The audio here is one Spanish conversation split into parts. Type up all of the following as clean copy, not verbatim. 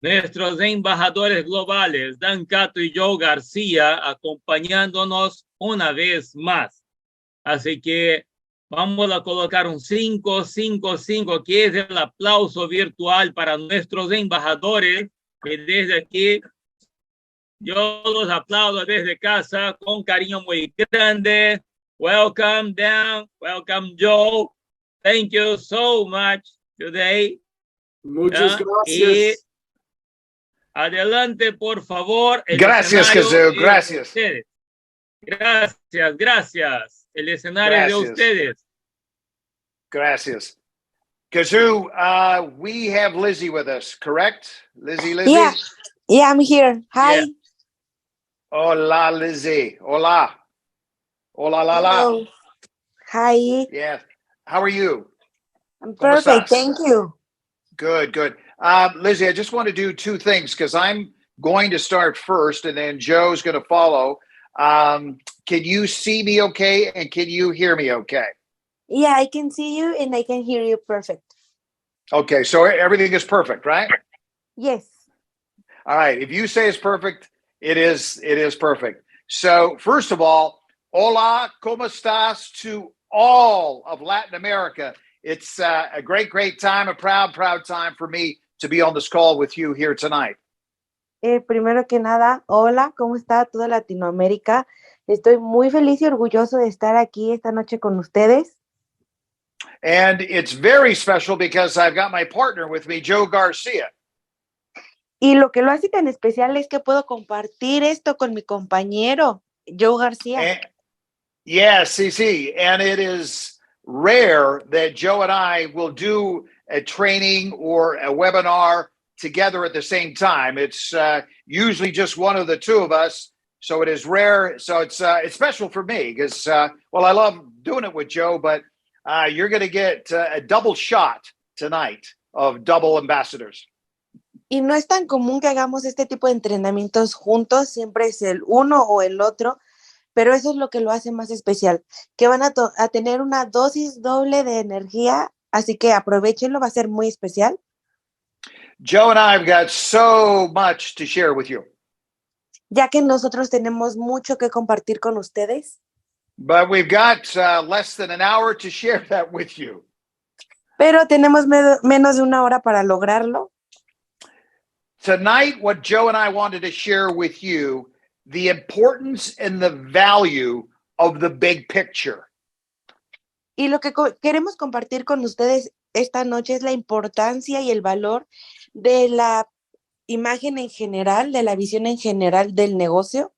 nuestros embajadores globales, Dan Cato y Joe García, acompañándonos una vez más. Así que vamos a colocar un 555, que es el aplauso virtual para nuestros embajadores, que desde aquí yo los aplaudo desde casa con cariño muy grande. Welcome, Dan. Welcome, Joe. Thank you so much today. Muchas gracias. Y adelante, por favor. Gracias, Jesús. Gracias. Gracias, gracias. El escenario es de ustedes. Gracias. Kazoo, we have Lizzie with us, correct? Lizzie? Yeah, I'm here. Hi. Yeah. Hola, Lizzie. Hola. Hola, la, la. Hello. Hi. Yeah. How are you? I'm perfect. Thank you. Good, good. Lizzie, I just want to do two things because I'm going to start first and then Joe's going to follow. Can you see me okay? And can you hear me okay? Yeah, I can see you and I can hear you perfect. Okay, so everything is perfect, right? Yes. All right. If you say it's perfect, it is perfect. So first of all, hola, ¿cómo estás to all of Latin America? It's a great, great time, a proud, proud time for me to be on this call with you here tonight. Primero que nada, hola, ¿cómo está toda Latinoamérica? Estoy muy feliz y orgulloso de estar aquí esta noche con ustedes. And it's very special because I've got my partner with me, Joe Garcia. Y lo que lo hace tan especial es que puedo compartir esto con mi compañero, Joe García. Yes, sí. And it is rare that Joe and I will do a training or a webinar together at the same time. It's usually just one of the two of us. So it is rare. So it's special for me because, well, I love doing it with Joe, but you're going to get a double shot tonight of double ambassadors. Y no es tan común que hagamos este tipo de entrenamientos juntos, siempre es el uno o el otro, pero eso es lo que lo hace más especial, que van a tener una dosis doble de energía, así que aprovechenlo, va a ser muy especial. Joe and I have got so much to share with you. Ya que nosotros tenemos mucho que compartir con ustedes. But we've got less than an hour to share that with you. Pero tenemos menos de una hora para lograrlo. Tonight, what Joe and I wanted to share with you, the importance and the value of the big picture. Y lo que queremos compartir con ustedes esta noche es la importancia y el valor de la imagen en general, de la visión en general del negocio.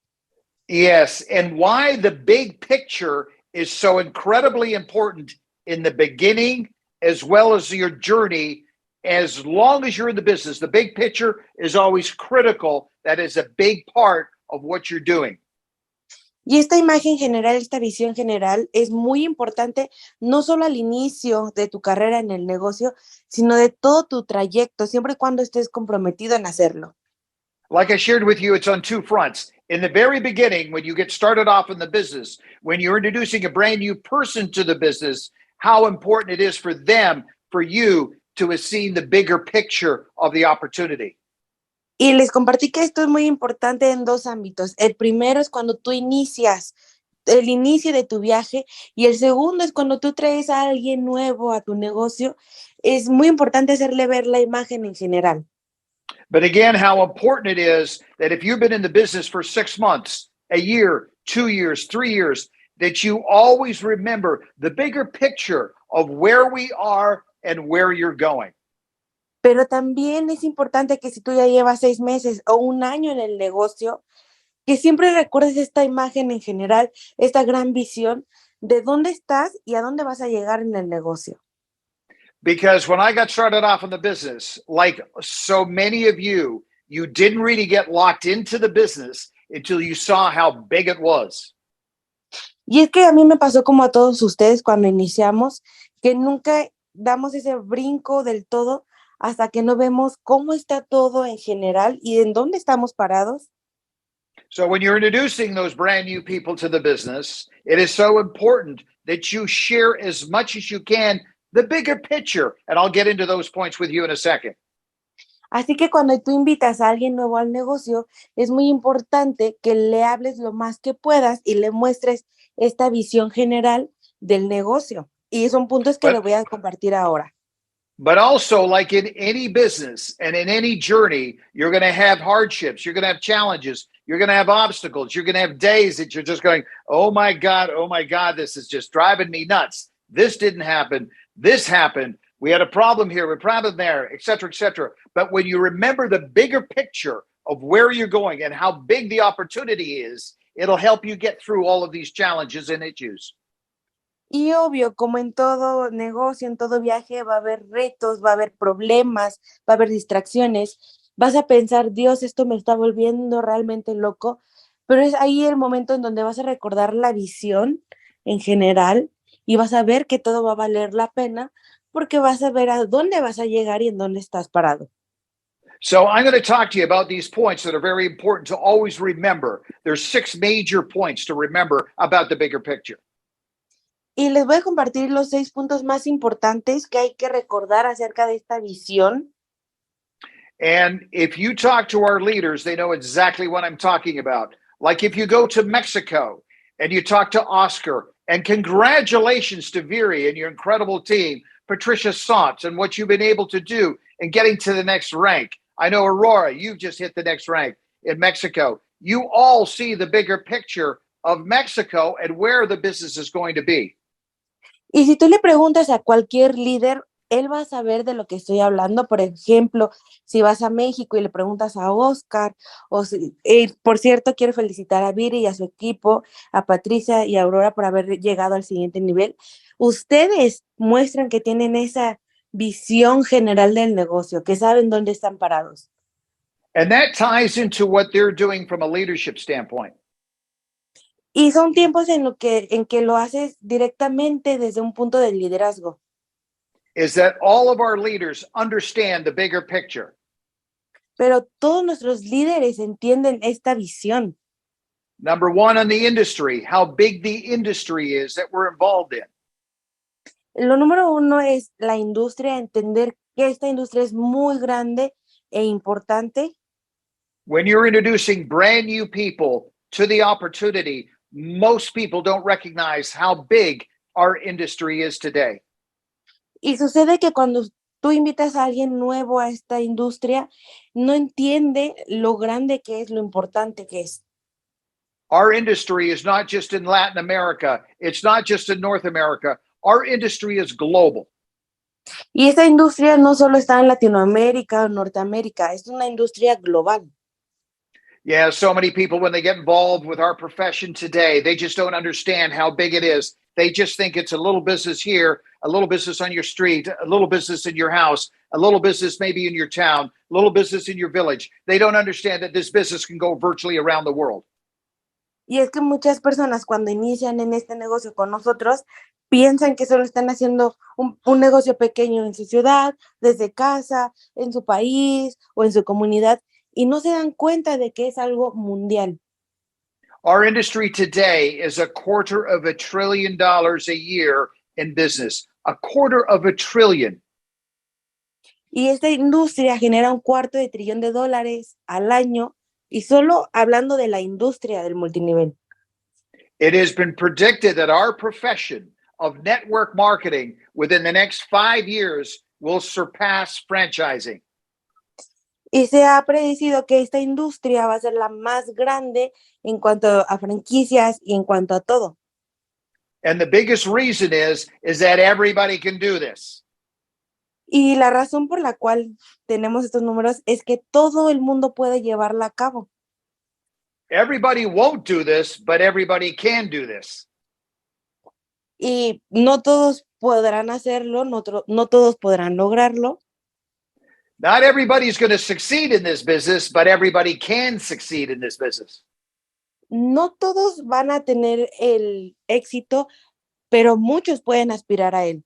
Yes, and why the big picture is so incredibly important in the beginning as well as your journey. As long as you're in the business, the big picture is always critical. That is a big part of what you're doing. Y esta imagen general, esta visión general es muy importante, no solo al inicio de tu carrera en el negocio, sino de todo tu trayecto, siempre y cuando estés comprometido en hacerlo. Like I shared with you, it's on two fronts. In the very beginning, when you get started off in the business, when you're introducing a brand new person to the business, how important it is for them, for you, to have seen the bigger picture of the opportunity. Y les compartí que esto es muy importante en dos ámbitos. El primero es cuando tú inicias, el inicio de tu viaje, y el segundo es cuando tú traes a alguien nuevo a tu negocio. Es muy importante hacerle ver la imagen en general. But again, how important it is that if you've been in the business for 6 months, a year, 2 years, 3 years, that you always remember the bigger picture of where we are and where you're going. Pero también es importante que si tú ya llevas 6 meses o 1 año en el negocio, que siempre recuerdes esta imagen en general, esta gran visión de dónde estás y a dónde vas a llegar en el negocio. Because when I got started off in the business, like so many of you, you didn't really get locked into the business until you saw how big it was. Y es que a mí me pasó como a todos ustedes cuando iniciamos, que nunca damos ese brinco del todo hasta que no vemos cómo está todo en general y en dónde estamos parados. So when you're introducing those brand new people to the business, it is so important that you share as much as you can the bigger picture. And I'll get into those points with you in a second. Así que cuando tú invitas a alguien nuevo al negocio, es muy importante que le hables lo más que puedas y le muestres esta visión general del negocio. Y son puntos que le But voy a compartir ahora. but also, like in any business and in any journey, you're going to have hardships, you're going to have challenges, you're going to have obstacles, you're going to have days that you're just going, oh my God, this is just driving me nuts. This didn't happen. This happened. We had a problem here, a problem there, et cetera, et cetera. But when you remember the bigger picture of where you're going and how big the opportunity is, it'll help you get through all of these challenges and issues. Y obvio, como en todo negocio, en todo viaje, va a haber retos, va a haber problemas, va a haber distracciones. Vas a pensar, Dios, esto me está volviendo realmente loco, pero es ahí el momento en donde vas a recordar la visión en general y vas a ver que todo va a valer la pena porque vas a ver a dónde vas a llegar y en dónde estás parado. So I'm going to talk to you about these points that are very important to always remember. There's 6 major points to remember about the bigger picture. Y les voy a compartir los 6 puntos más importantes que hay que recordar acerca de esta visión. And if you talk to our leaders, they know exactly what I'm talking about. Like if you go to Mexico and you talk to Oscar, and congratulations to Viri and your incredible team, Patricia Sant, and what you've been able to do in getting to the next rank. I know, Aurora, you've just hit the next rank in Mexico. You all see the bigger picture of Mexico and where the business is going to be. Y si tú le preguntas a cualquier líder, él va a saber de lo que estoy hablando. Por ejemplo, si vas a México y le preguntas a Oscar, o si, por cierto, quiero felicitar a Viri y a su equipo, a Patricia y a Aurora por haber llegado al siguiente nivel. Ustedes muestran que tienen esa visión general del negocio, que saben dónde están parados. And that ties into what they're doing from a leadership standpoint. Y son tiempos en que lo haces directamente desde un punto de liderazgo. Is that all of our leaders understand the bigger picture. Pero todos nuestros líderes entienden esta visión. Number one, on the industry, how big the industry is that we're involved in. Lo número uno es la industria, entender que esta industria es muy grande e importante. When you're introducing brand new people to the opportunity, most people don't recognize how big our industry is today. Y sucede que cuando tú invitas a alguien nuevo a esta industria, no entiende lo grande que es, lo importante que es. Our industry is not just in Latin America. It's not just in North America. Our industry is global. Y esta industria no solo está en Latinoamérica o Norteamérica, es una industria global. Yeah, so many people, when they get involved with our profession today, they just don't understand how big it is. They just think it's a little business here, a little business on your street, a little business in your house, a little business maybe in your town, a little business in your village. They don't understand that this business can go virtually around the world. Y es que muchas personas cuando inician en este negocio con nosotros, piensan que solo están haciendo un negocio pequeño en su ciudad, desde casa, en su país o en su comunidad, y no se dan cuenta de que es algo mundial. Our industry today is $250 billion a year in business. $250 billion. Y esta industria genera $250 billion al año, y solo hablando de la industria del multinivel. It has been predicted that our profession of network marketing within the next 5 years will surpass franchising. Y se ha predecido que esta industria va a ser la más grande en cuanto a franquicias y en cuanto a todo. And the biggest reason is that everybody can do this. Y la razón por la cual tenemos estos números es que todo el mundo puede llevarla a cabo. Everybody won't do this, but everybody can do this. Y no todos podrán hacerlo, no todos podrán lograrlo. Not everybody's going to succeed in this business, but everybody can succeed in this business. No todos van a tener el éxito, pero muchos pueden aspirar a él.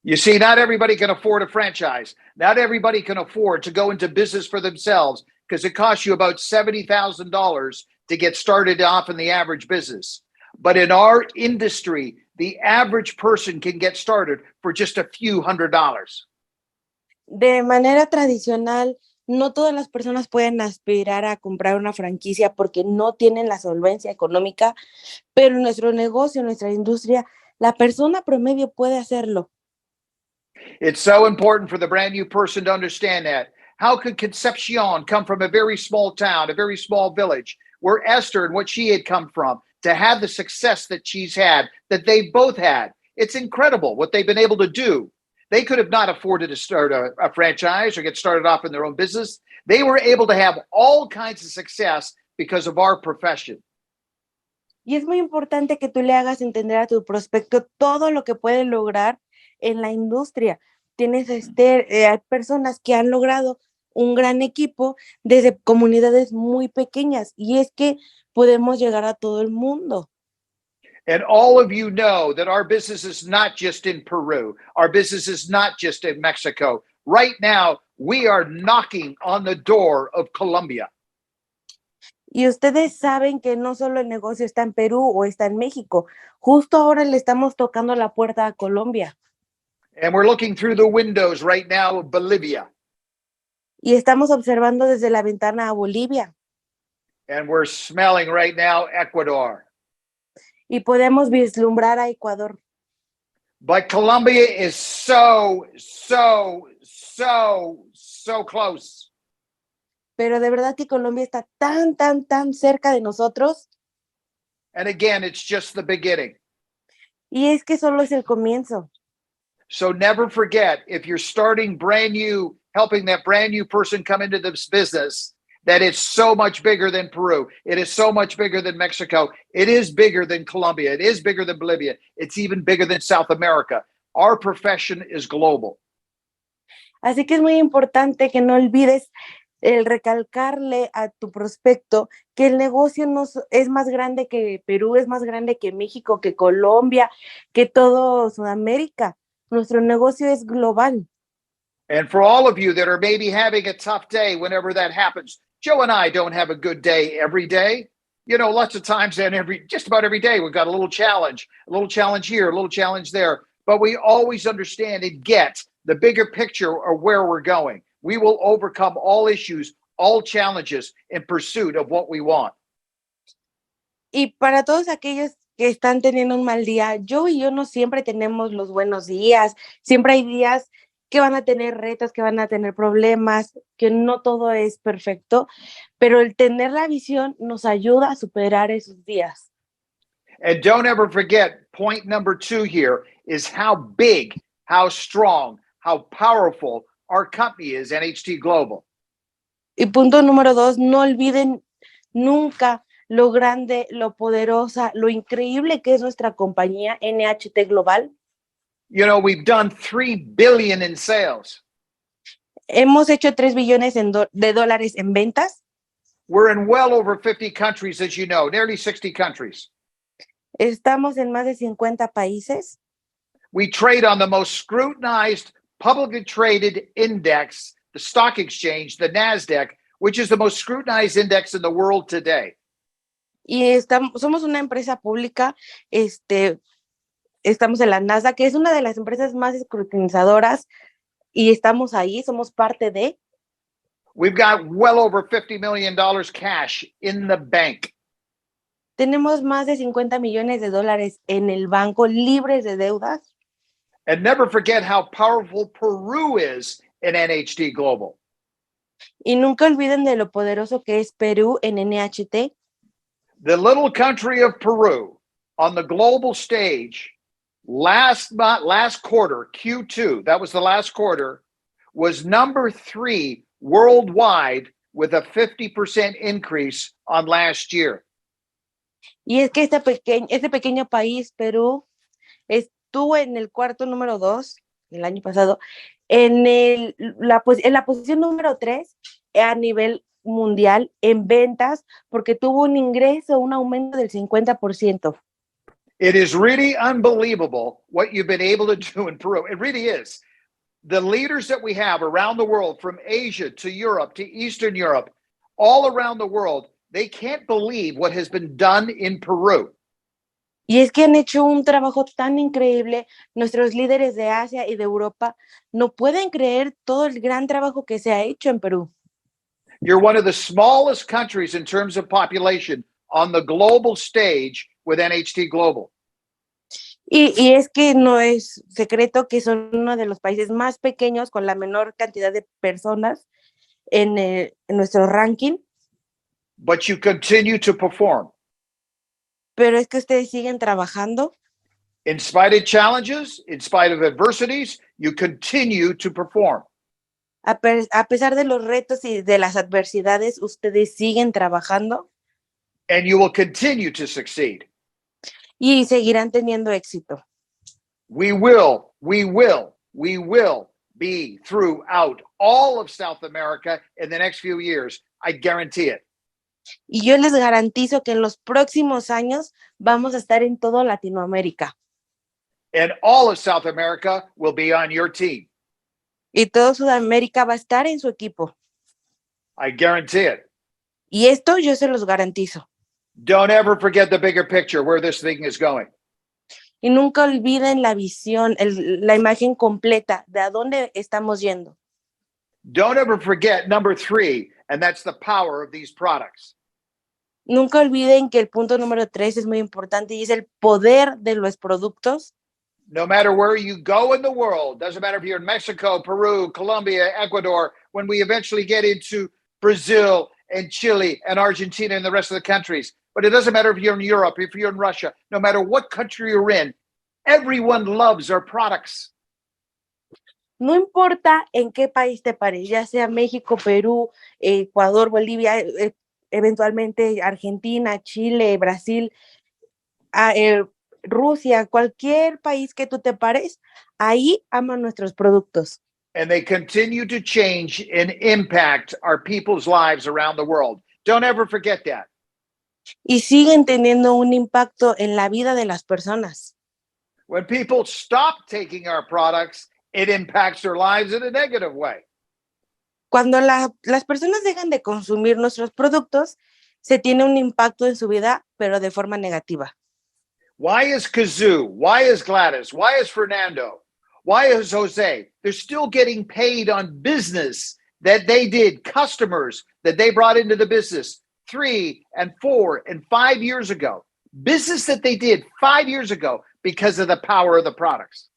You see, not everybody can afford a franchise. Not everybody can afford to go into business for themselves because it costs you about $70,000 to get started off in the average business. But in our industry, the average person can get started for just a few $100s. De manera tradicional, No todas las personas pueden aspirar a comprar una franquicia porque no tienen la solvencia económica, pero en nuestro negocio, en nuestra industria, la persona promedio puede hacerlo. It's so important for the brand new person to understand that. How could Concepcion come from a very small town, a very small village, where Esther and what she had come from, to have the success that she's had, that they both had? It's incredible what they've been able to do. They could have not afforded to start a franchise or get started off in their own business. They were able to have all kinds of success because of our profession. Y es muy importante que tú le hagas entender a tu prospecto todo lo que puede lograr en la industria. Hay personas que han logrado un gran equipo desde comunidades muy pequeñas y es que podemos llegar a todo el mundo. And all of you know that our business is not just in Peru. Our business is not just in Mexico. Right now, we are knocking on the door of Colombia. Y ustedes saben que no solo el negocio está en Perú o está en México. Justo ahora le estamos tocando la puerta a Colombia. And we're looking through the windows right now of Bolivia. Y estamos observando desde la ventana a Bolivia. And we're smelling right now Ecuador. Y podemos vislumbrar a Ecuador. But Colombia is so close. Pero de verdad que Colombia está tan cerca de nosotros. And again, it's just the beginning. Y es que solo es el comienzo. So never forget, if you're starting brand new, helping that brand new person come into this business, that it's so much bigger than Peru. It is so much bigger than Mexico. It is bigger than Colombia. It is bigger than Bolivia. It's even bigger than South America. Our profession is global. Así que es muy importante que no olvides el recalcarle a tu prospecto que el negocio no es más grande que Perú, es más grande que México, que Colombia, que todo Sudamérica. Nuestro negocio es global. And for all of you that are maybe having a tough day whenever that happens, Joe and I don't have a good day every day. You know, lots of times and just about every day, we've got a little challenge here, a little challenge there. But we always understand and get the bigger picture of where we're going. We will overcome all issues, all challenges in pursuit of what we want. Y para todos aquellos que están teniendo un mal día, yo y yo no siempre tenemos los buenos días. Siempre hay días que van a tener retos, que van a tener problemas, que no todo es perfecto, pero el tener la visión nos ayuda a superar esos días. And don't ever forget, point number 2 here is how big, how strong, how powerful our company is, NHT Global. Y punto número 2, no olviden nunca lo grande, lo poderosa, lo increíble que es nuestra compañía NHT Global. You know, we've done $3 billion in sales. Hemos hecho 3 billones de dólares en ventas. We're in well over 50 countries, as you know, nearly 60 countries. Estamos en más de 50 países. We trade on the most scrutinized, publicly traded index, the stock exchange, the NASDAQ, which is the most scrutinized index in the world today. Y somos una empresa pública, estamos en la Nasdaq, que es una de las empresas más escrutinizadoras, y estamos ahí, somos parte de. We've got well over $50 million cash in the bank. Tenemos más de 50 millones de dólares en el banco, libres de deudas. And never forget how powerful Peru is in NHT Global. Y nunca olviden de lo poderoso que es Perú en NHT. The little country of Peru on the global stage last quarter, Q2, that was the last quarter, was number 3 worldwide with a 50% increase on last year. Y es que este pequeño país, Perú, estuvo en el cuarto número 2 el año pasado, en la posición número 3 a nivel mundial en ventas, porque tuvo un aumento del 50%. It is really unbelievable what you've been able to do in Peru. It really is. The leaders that we have around the world, from Asia to Europe to Eastern Europe, all around the world, they can't believe what has been done in Peru. Y es que han hecho un trabajo tan increíble. Nuestros líderes de Asia y de Europa no pueden creer todo el gran trabajo que se ha hecho en Perú. You're one of the smallest countries in terms of population on the global stage with NHT Global. Y es que no es secreto que son uno de los países más pequeños con la menor cantidad de personas en nuestro ranking. But you continue to perform. Pero es que ustedes siguen trabajando. In spite of challenges, in spite of adversities, you continue to perform. A pesar de los retos y de las adversidades, ustedes siguen trabajando. And you will continue to succeed. Y seguirán teniendo éxito. We will be throughout all of South America in the next few years. I guarantee it. Y yo les garantizo que en los próximos años vamos a estar en toda Latinoamérica. And all of South America will be on your team. Y todo Sudamérica va a estar en su equipo. I guarantee it. Y esto yo se los garantizo. Don't ever forget the bigger picture, where this thing is going. Y nunca olviden la visión, la imagen completa de a dónde estamos yendo. Don't ever forget number 3, and that's the power of these products. Nunca olviden que el punto número 3 es muy importante y es el poder de los productos. No matter where you go in the world, doesn't matter if you're in Mexico, Peru, Colombia, Ecuador, when we eventually get into Brazil and Chile and Argentina and the rest of the countries, but it doesn't matter if you're in Europe, if you're in Russia, no matter what country you're in, everyone loves our products. No importa en qué país te pares, ya sea México, Perú, Ecuador, Bolivia, eventualmente Argentina, Chile, Brasil, Rusia, cualquier país que tú te pares, ahí aman nuestros productos. And they continue to change and impact our people's lives around the world. Don't ever forget that. Y siguen teniendo un impacto en la vida de las personas. When people stop taking our products, it impacts their lives in a negative way. Cuando las personas dejan de consumir nuestros productos, se tiene un impacto en su vida, pero de forma negativa. Why is Kazoo? Why is Gladys? Why is Fernando? Why is Jose? They're still getting paid on business that they did, customers that they brought into the business 3 and 4 and 5 years ago. Business that they did 5 years ago because of the power of the products.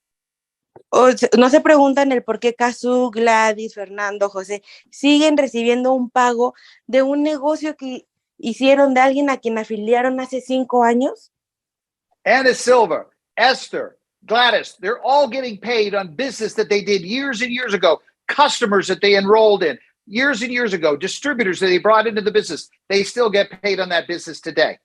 No se preguntan el por qué Kazoo, Gladys, Fernando, José siguen recibiendo un pago de un negocio que hicieron de alguien a quien afiliaron hace 5 años. Anna Silva, Esther, Gladys, they're all getting paid on business that they did years and years ago, customers that they enrolled in years and years ago, distributors that they brought into the business. They still get paid on that business today.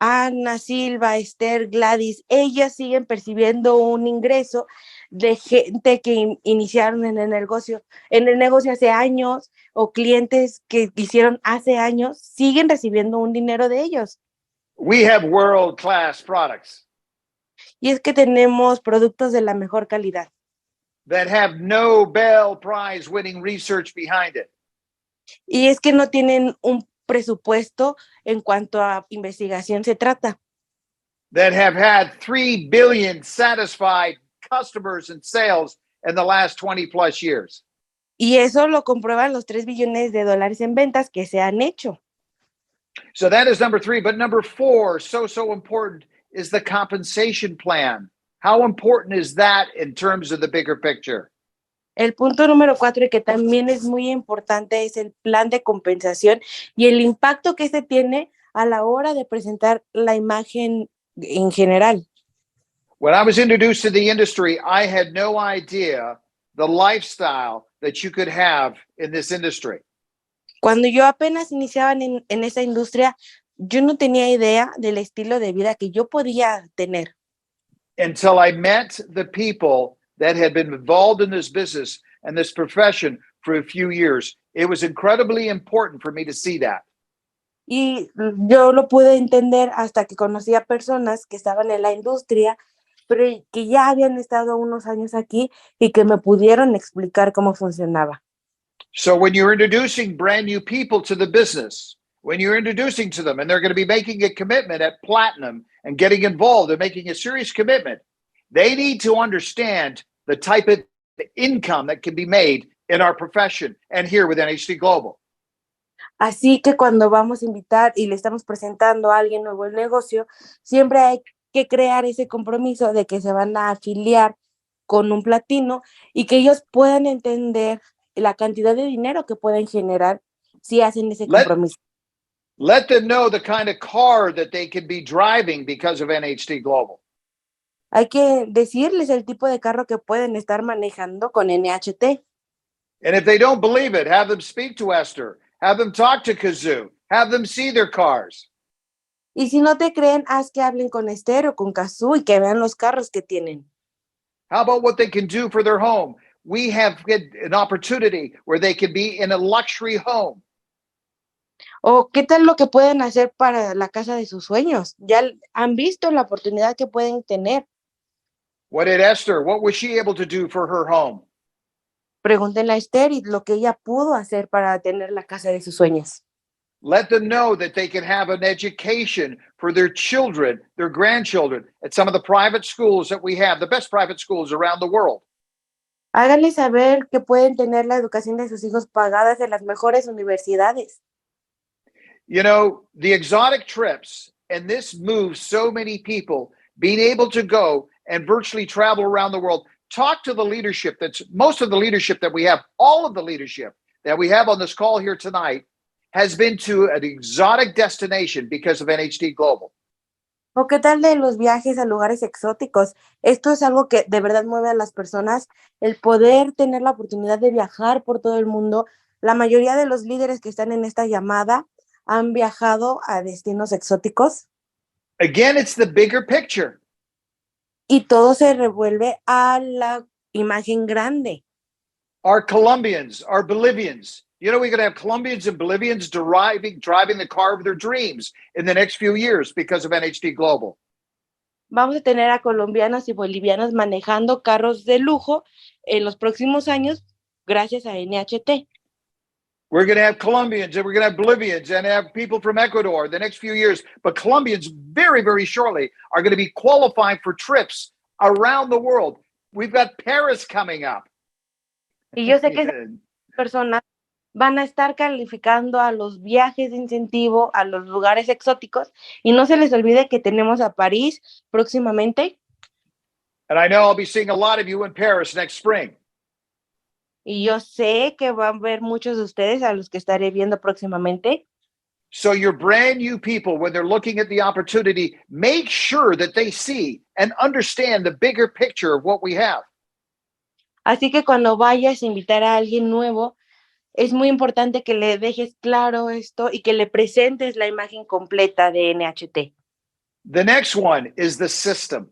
Ana Silva, Esther, Gladys, ellas siguen percibiendo un ingreso de gente que iniciaron en el negocio hace años o clientes que hicieron hace años, siguen recibiendo un dinero de ellos. We have world-class products. Y es que tenemos productos de la mejor calidad. That have Nobel Prize winning research behind it. Y es que no tienen un presupuesto en cuanto a investigación se trata. That have had 3 billion satisfied customers and sales in the last 20 plus years. Y eso lo comprueban los 3 billones de dólares en ventas que se han hecho. So that is number 3. But number 4, so important, is the compensation plan. How important is that in terms of the bigger picture? El punto número 4, y que también es muy importante, es el plan de compensación y el impacto que este tiene a la hora de presentar la imagen en general. When I was introduced to the industry, I had no idea the lifestyle that you could have in this industry. Cuando yo apenas iniciaba en esa industria, yo no tenía idea del estilo de vida que yo podía tener. Until I met the people that had been involved in this business and this profession for a few years. It was incredibly important for me to see that. Y yo lo pude entender hasta que conocí a personas que estaban en la industria, pero que ya habían estado unos años aquí y que me pudieron explicar cómo funcionaba. So when you're introducing brand new people to the business, when you're introducing to them and they're going to be making a commitment at Platinum and getting involved and making a serious commitment, they need to understand the type of income that can be made in our profession and here with NHT Global. Así que cuando vamos a invitar y le estamos presentando a alguien nuevo el negocio, siempre hay que crear ese compromiso de que se van a afiliar con un platino y que ellos puedan entender la cantidad de dinero que pueden generar si hacen ese Let compromiso. let them know the kind of car that they could be driving because of NHT Global. Hay que decirles el tipo de carro que pueden estar manejando con NHT. And if they don't believe it, have them speak to Esther, have them talk to Kazoo, have them see their cars. Y si no te creen, haz que hablen con Esther o con Kazoo y que vean los carros que tienen. How about what they can do for their home? We have an opportunity where they can be in a luxury home. O qué tal lo que pueden hacer para la casa de sus sueños. Ya han visto la oportunidad que pueden tener. What did Esther, what was she able to do for her home? Pregúntenle a Esther y lo que ella pudo hacer para tener la casa de sus sueños. Let them know that they can have an education for their children, their grandchildren, at some of the private schools that we have, the best private schools around the world. Háganles saber que pueden tener la educación de sus hijos pagadas en las mejores universidades. You know, the exotic trips, and this moves so many people, being able to go and virtually travel around the world. Talk to the leadership that's most of the leadership that we have, all of the leadership that we have on this call here tonight has been to an exotic destination because of NHT Global. ¿O qué tal de los viajes a lugares exóticos? Esto es algo que de verdad mueve a las personas, el poder tener la oportunidad de viajar por todo el mundo. La mayoría de los líderes que están en esta llamada han viajado a destinos exóticos. Again, it's the bigger picture. Y todo se revuelve a la imagen grande. Our Colombians, our Bolivians, you know, we're going to have Colombians and Bolivians driving the car of their dreams in the next few years because of NHT Global. Vamos a tener a colombianos y bolivianos manejando carros de lujo en los próximos años gracias a NHT. We're going to have Colombians and we're going to have Bolivians and have people from Ecuador the next few years. But Colombians very, very shortly are going to be qualifying for trips around the world. We've got Paris coming up. Y yo sé que esas personas van a estar calificando a los viajes de incentivo, a los lugares exóticos, y no se les olvide que tenemos a París próximamente. And I know I'll be seeing a lot of you in Paris next spring. Y yo sé que van a ver muchos de ustedes a los que estaré viendo próximamente. So your brand new people, when they're looking at the opportunity, make sure that they see and understand the bigger picture of what we have. Así que cuando vayas a invitar a alguien nuevo, es muy importante que le dejes claro esto y que le presentes la imagen completa de NHT. The next one is the system.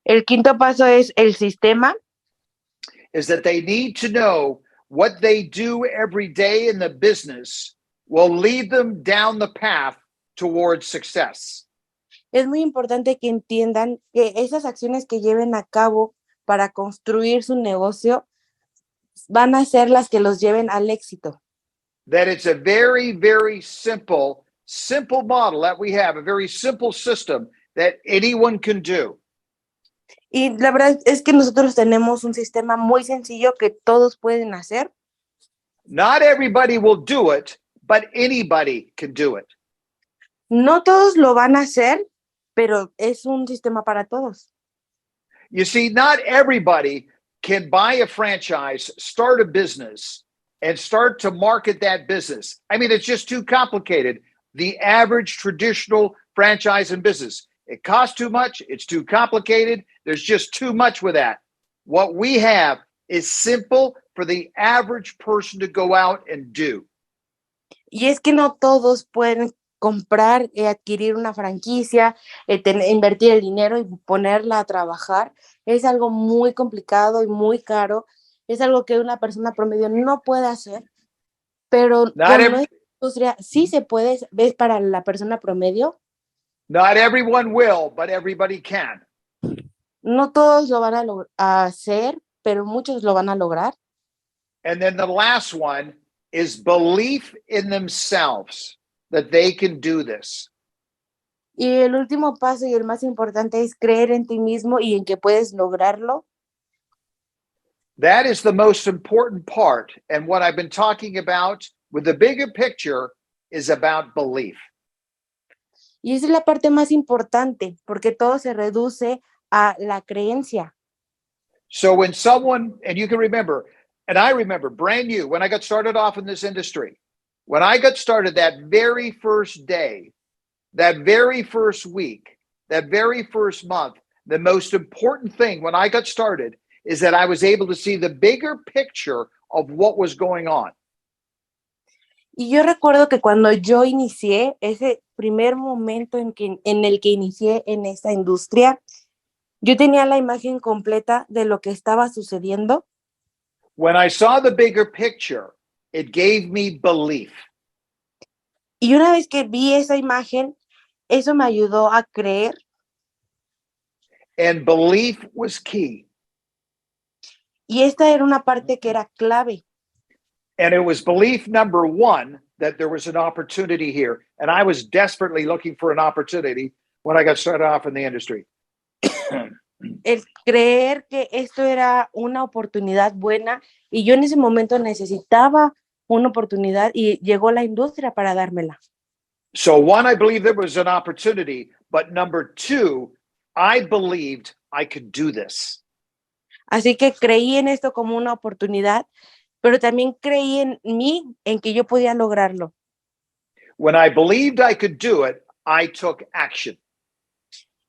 El quinto paso es el sistema. Is that they need to know what they do every day in the business will lead them down the path towards success. Es muy importante que entiendan que esas acciones que lleven a cabo para construir su negocio van a ser las que los lleven al éxito. That it's a very, very simple model that we have, a very simple system that anyone can do. Y la verdad es que nosotros tenemos un sistema muy sencillo que todos pueden hacer. Not everybody will do it, but anybody can do it. No todos lo van a hacer, pero es un sistema para todos. You see, not everybody can buy a franchise, start a business, and start to market that business. I mean, it's just too complicated. The average traditional franchise and business. It costs too much. It's too complicated. There's just too much with that. What we have is simple for the average person to go out and do. Y es que no todos pueden comprar y adquirir una franquicia, invertir el dinero y ponerla a trabajar. Es algo muy complicado y muy caro. Es algo que una persona promedio no puede hacer, pero con nuestra industria sí se puede. ¿Ves? Para la persona promedio. Not everyone will, but everybody can. No todos lo van a hacer, pero muchos lo van a lograr. And then the last one is belief in themselves that they can do this. Y el último paso y el más importante es creer en ti mismo y en que puedes lograrlo. That is the most important part. And what I've been talking about with the bigger picture is about belief. Y esa es la parte más importante, porque todo se reduce a la creencia. So when someone, and you can remember, and I remember brand new, when I got started off in this industry, when I got started that very first day, that very first week, that very first month, the most important thing when I got started is that I was able to see the bigger picture of what was going on. Y yo recuerdo que cuando yo inicié, ese primer momento en el que inicié en esta industria, yo tenía la imagen completa de lo que estaba sucediendo. When I saw the bigger picture, it gave me belief. Y una vez que vi esa imagen, eso me ayudó a creer. And belief was key. Y esta era una parte que era clave. And it was belief number one that there was an opportunity here. And I was desperately looking for an opportunity when I got started off in the industry. El creer que esto era una oportunidad buena y yo en ese momento necesitaba una oportunidad y llegó la industria para dármela. So one, I believe there was an opportunity, but number two, I believed I could do this. Así que creí en esto como una oportunidad, pero también creí en mí, en que yo podía lograrlo. When I believed I could do it, I took action.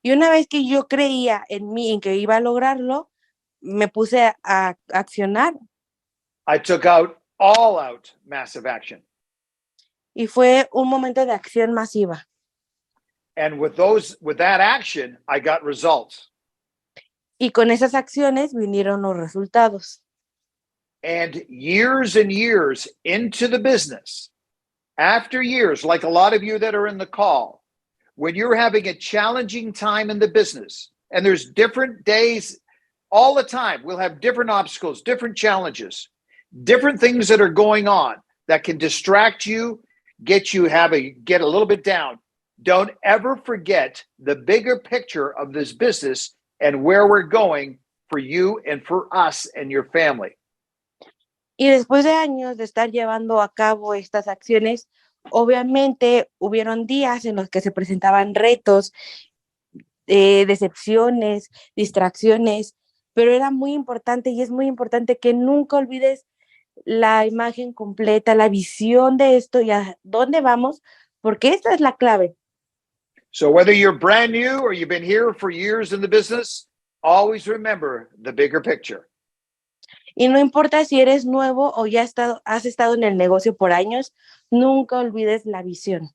Y una vez que yo creía en mí, en que iba a lograrlo, me puse a accionar. I took all out massive action. Y fue un momento de acción masiva. And with that action, I got results. Y con esas acciones vinieron los resultados. And years into the business, after years, like a lot of you that are in the call, when you're having a challenging time in the business, and there's different days all the time, we'll have different obstacles, different challenges, different things that are going on that can distract you, get a little bit down. Don't ever forget the bigger picture of this business and where we're going for you and for us and your family. Y después de años de estar llevando a cabo estas acciones, obviamente hubieron días en los que se presentaban retos, decepciones, distracciones, pero era muy importante y es muy importante que nunca olvides la imagen completa, la visión de esto y a dónde vamos, porque esta es la clave. So whether you're brand new or you've been here for years in the business, always remember the bigger picture. Y no importa si eres nuevo o ya has estado en el negocio por años, nunca olvides la visión.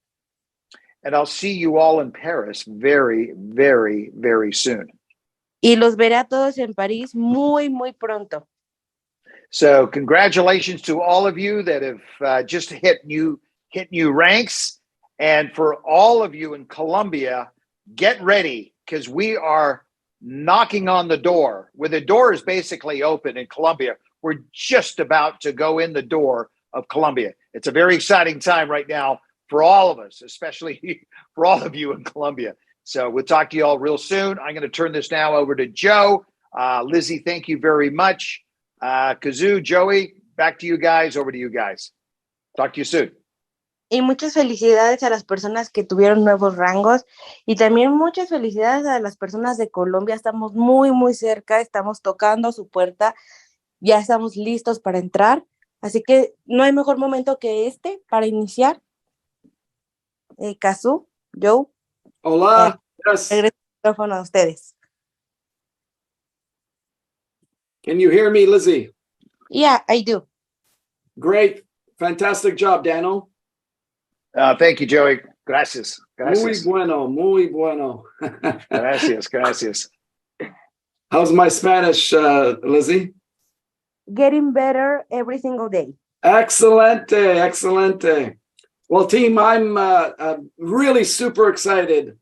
And I'll see you all in Paris very, very, very soon. Y los veré a todos en París muy, muy pronto. So congratulations to all of you that have just hit new ranks. And for all of you in Colombia, get ready because we are knocking on the door. Where the door is basically open in Colombia, we're just about to go in the door of Colombia. It's a very exciting time right now for all of us, especially for all of you in Colombia. So we'll talk to you all real soon. I'm going to turn this now over to Joe. Lizzie, thank you very much. Kazoo, Joey, back to you guys. Over to you guys. Talk to you soon. Y muchas felicidades a las personas que tuvieron nuevos rangos y también muchas felicidades a las personas de Colombia. Estamos muy, muy cerca, estamos tocando su puerta, ya estamos listos para entrar. Así que no hay mejor momento que este para iniciar. Kazoo, Joe. Hola. Yes. Regreso el micrófono a ustedes. Can you hear me, Lizzie? Yeah, I do. Great. Fantastic job, Daniel. Thank you, Joey. Gracias. Muy bueno, muy bueno. Gracias. How's my Spanish, Lizzie? Getting better every single day. Excelente. Well, team, I'm really super excited.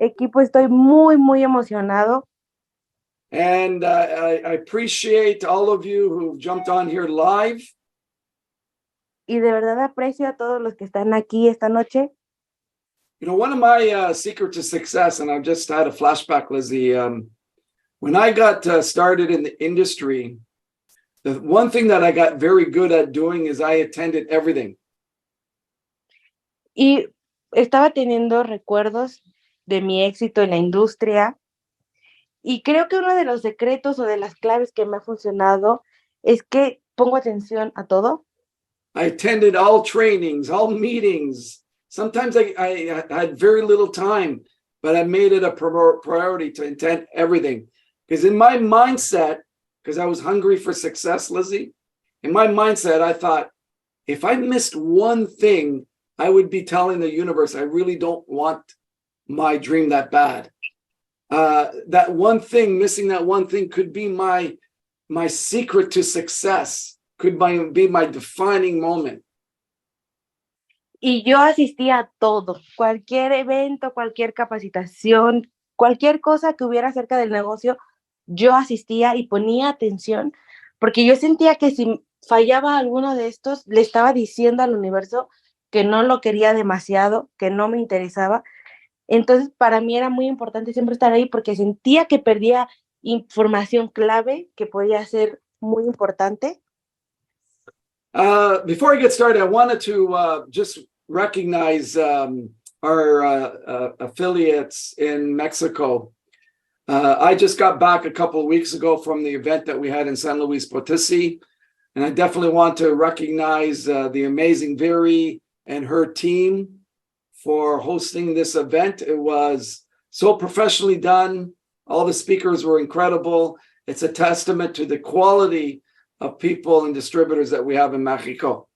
Equipo, estoy muy, muy emocionado. And I appreciate all of you who jumped on here live. Y de verdad aprecio a todos los que están aquí esta noche. You know, one of my secrets to success, and I've just had a flashback, Lizzie, when I got started in the industry, the one thing that I got very good at doing is I attended everything. Y estaba teniendo recuerdos de mi éxito en la industria. Y creo que uno de los secretos o de las claves que me ha funcionado es que pongo atención a todo. I attended all trainings, all meetings. Sometimes I had very little time, but I made it a priority to attend everything. Because in my mindset, because I was hungry for success, Lizzie, in my mindset, I thought, if I missed one thing, I would be telling the universe, I really don't want my dream that bad. That one thing, missing that one thing could be my secret to success, could be my defining moment. Y yo asistía a todo, cualquier evento, cualquier capacitación, cualquier cosa que hubiera acerca del negocio, yo asistía y ponía atención, porque yo sentía que si fallaba alguno de estos, le estaba diciendo al universo que no lo quería demasiado, que no me interesaba. Entonces, para mí era muy importante siempre estar ahí porque sentía que perdía información clave que podía ser muy importante. Before I get started, I wanted to just recognize our affiliates in Mexico. I just got back a couple of weeks ago from the event that we had in San Luis Potosí, and I definitely want to recognize the amazing Viri and her team for hosting this event. It was so professionally done. All the speakers were incredible. It's a testament to the quality of people and distributors that we have in Mexico.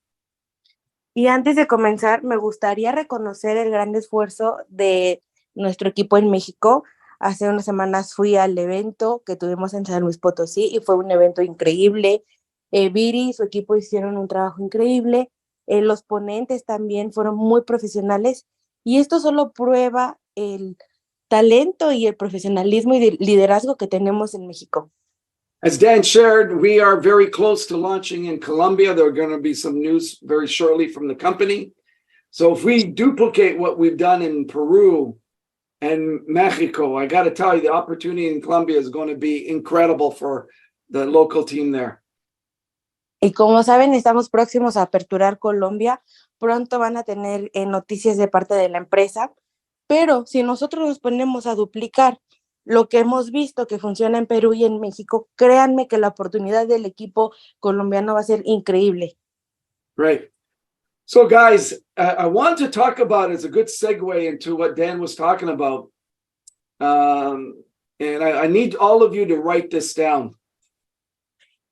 Y antes de comenzar, me gustaría reconocer el gran esfuerzo de nuestro equipo en México. Hace unas semanas fui al evento que tuvimos en San Luis Potosí y fue un evento increíble. Viri y su equipo hicieron un trabajo increíble. Los ponentes también fueron muy profesionales y esto solo prueba el talento y el profesionalismo y el liderazgo que tenemos en México. As Dan shared, we are very close to launching in Colombia. There are going to be some news very shortly from the company. So if we duplicate what we've done in Peru and Mexico, I got to tell you, the opportunity in Colombia is going to be incredible for the local team there. Y como saben, estamos próximos a aperturar Colombia. Pronto van a tener noticias de parte de la empresa. Pero si nosotros nos ponemos a duplicar lo que hemos visto que funciona en Perú y en México, créanme que la oportunidad del equipo colombiano va a ser increíble. Great. So guys, I want to talk about, as a good segue into what Dan was talking about. And I need all of you to write this down.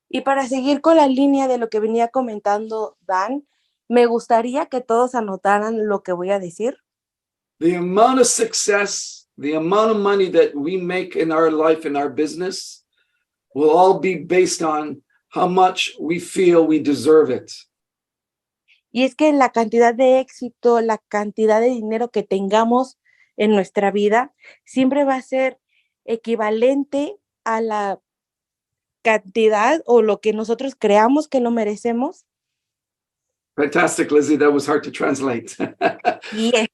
Y para seguir con la línea de lo que venía comentando Dan, me gustaría que todos anotaran lo que voy a decir. The amount of success, the amount of money that we make in our life, in our business, will all be based on how much we feel we deserve it. Y es que la cantidad de éxito, la cantidad de dinero que tengamos en nuestra vida, siempre va a ser equivalente a la cantidad o lo que nosotros creamos que lo merecemos. Fantastic, Lizzie. That was hard to translate. Yes.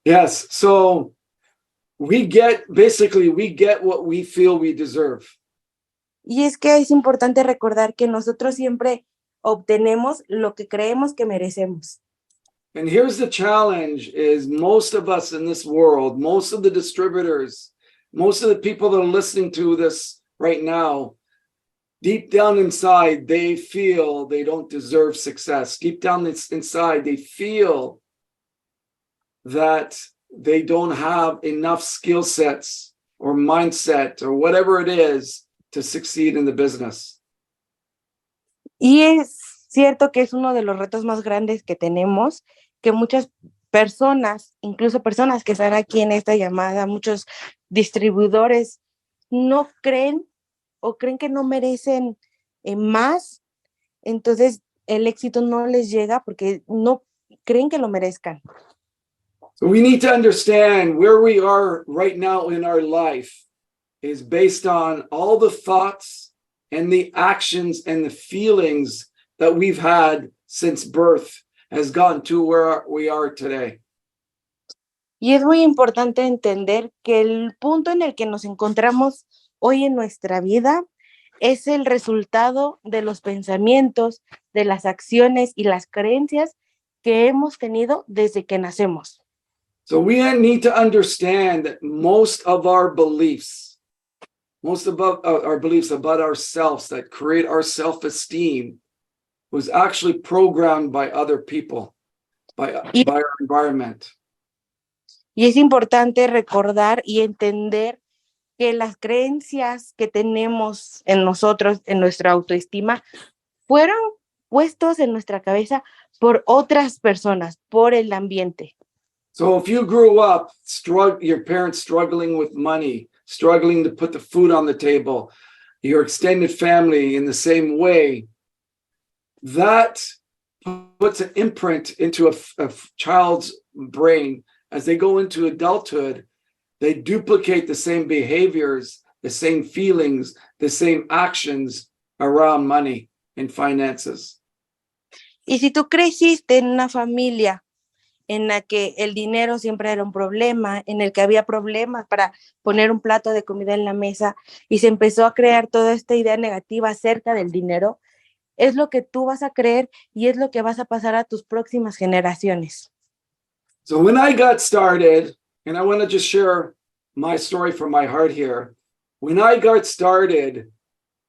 Yes. So we get what we feel we deserve. Y es que es importante recordar que nosotros siempre obtenemos lo que creemos que merecemos. And here's the challenge is most of us in this world, most of the distributors, most of the people that are listening to this right now, deep down inside, they feel they don't deserve success. Deep down inside, they feel that they don't have enough skill sets or mindset or whatever it is to succeed in the business. Y es cierto que es uno de los retos más grandes que tenemos, que muchas personas, incluso personas que están aquí en esta llamada, muchos distribuidores no creen o creen que no merecen más, entonces el éxito no les llega porque no creen que lo merezcan. So we need to understand where we are right now in our life is based on all the thoughts and the actions and the feelings that we've had since birth has gotten to where we are today. Y es muy importante entender que el punto en el que nos encontramos hoy en nuestra vida es el resultado de los pensamientos, de las acciones y las creencias que hemos tenido desde que nacemos. So we need to understand that most of our beliefs about ourselves that create our self-esteem was actually programmed by other people, by our environment. Y es importante recordar y entender que las creencias que tenemos en nosotros, en nuestra autoestima, fueron puestos en nuestra cabeza por otras personas, por el ambiente. So if you grew up, your parents struggling with money, struggling to put the food on the table, your extended family in the same way, that puts an imprint into a child's brain. As they go into adulthood, they duplicate the same behaviors, the same feelings, the same actions around money and finances. Y si tú creciste en una familia en la que el dinero siempre era un problema, en el que había problemas para poner un plato de comida en la mesa y se empezó a crear toda esta idea negativa acerca del dinero, es lo que tú vas a creer y es lo que vas a pasar a tus próximas generaciones. So when I got started, and I want to just share my story from my heart here. When I got started,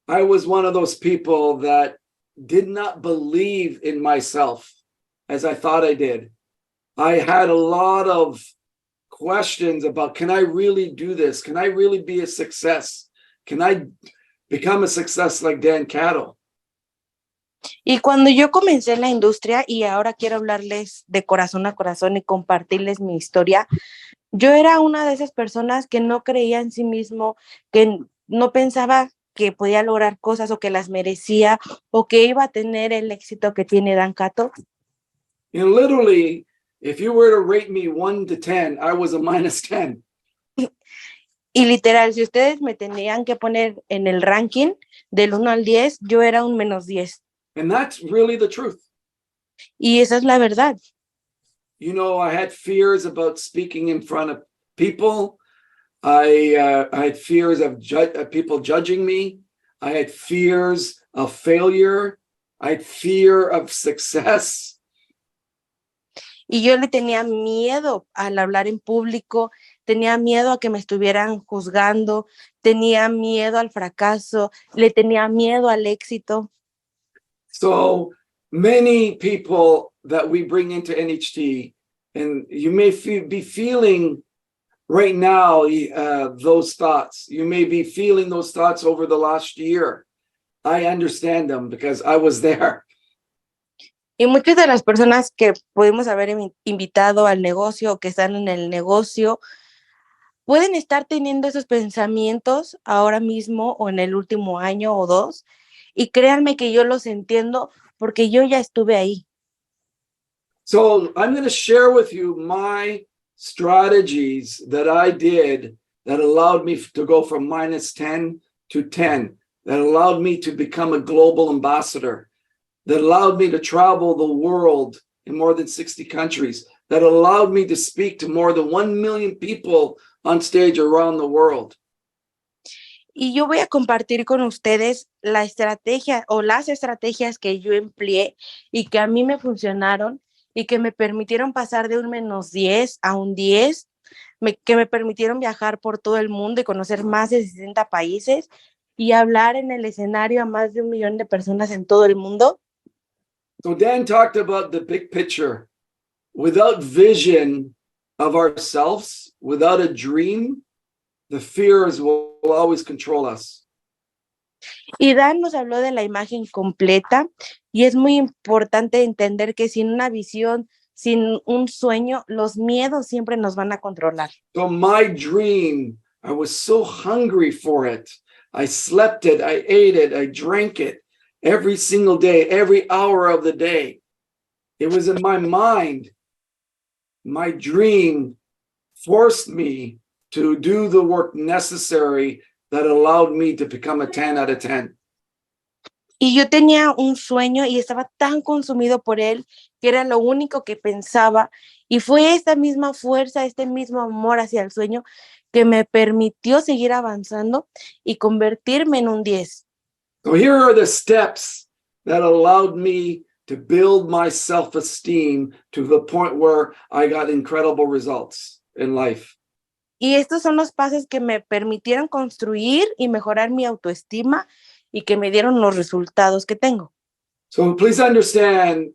I was one of those people that did not believe in myself as I thought I did. I had a lot of questions about, can I really do this? Can I really be a success? Can I become a success like Dan Cattle? Y cuando yo comencé en la industria, y ahora quiero hablarles de corazón a corazón y compartirles mi historia, yo era una de esas personas que no creía en sí mismo, que no pensaba que podía lograr cosas o que las merecía o que iba a tener el éxito que tiene Dan Cattle. And literally, if you were to rate me 1 to 10, I was a -10. Y literal, si ustedes me tenían que poner en el ranking del 1 al 10, yo era un -10. And that's really the truth. Y esa es la verdad. You know, I had fears about speaking in front of people. I had fears of people judging me. I had fears of failure. I had fear of success. Y yo le tenía miedo al hablar en público, tenía miedo a que me estuvieran juzgando, tenía miedo al fracaso, le tenía miedo al éxito. So many people that we bring into NHT, and you may be feeling right now those thoughts. You may be feeling those thoughts over the last year. I understand them because I was there. Y muchas de las personas que pudimos haber invitado al negocio o que están en el negocio pueden estar teniendo esos pensamientos ahora mismo o en el último año o 2. Y créanme que yo los entiendo porque yo ya estuve ahí. So I'm going to share with you my strategies that I did that allowed me to go from -10 to 10, that allowed me to become a global ambassador, that allowed me to travel the world in more than 60 countries, that allowed me to speak to more than 1 million people on stage around the world. Y yo voy a compartir con ustedes la estrategia o las estrategias que yo empleé y que a mí me funcionaron y que me permitieron pasar de un -10 a un 10, que me permitieron viajar por todo el mundo y conocer más de 60 países y hablar en el escenario a más de 1 millón de personas en todo el mundo. So Dan talked about the big picture. Without vision of ourselves, without a dream, the fears will always control us. Y Dan nos habló de la imagen completa y es muy importante entender que sin una visión, sin un sueño, los miedos siempre nos van a controlar. So my dream, I was so hungry for it. I slept it, I ate it, I drank it every single day, every hour of the day. It was in my mind. My dream forced me to do the work necessary that allowed me to become a 10 out of 10. Y yo tenía un sueño y estaba tan consumido por él que era lo único que pensaba. Y fue esta misma fuerza, este mismo amor hacia el sueño que me permitió seguir avanzando y convertirme en un 10. So here are the steps that allowed me to build my self-esteem to the point where I got incredible results in life. Y estos son los pasos que me permitieron construir y mejorar mi autoestima y que me dieron los resultados que tengo. So please understand,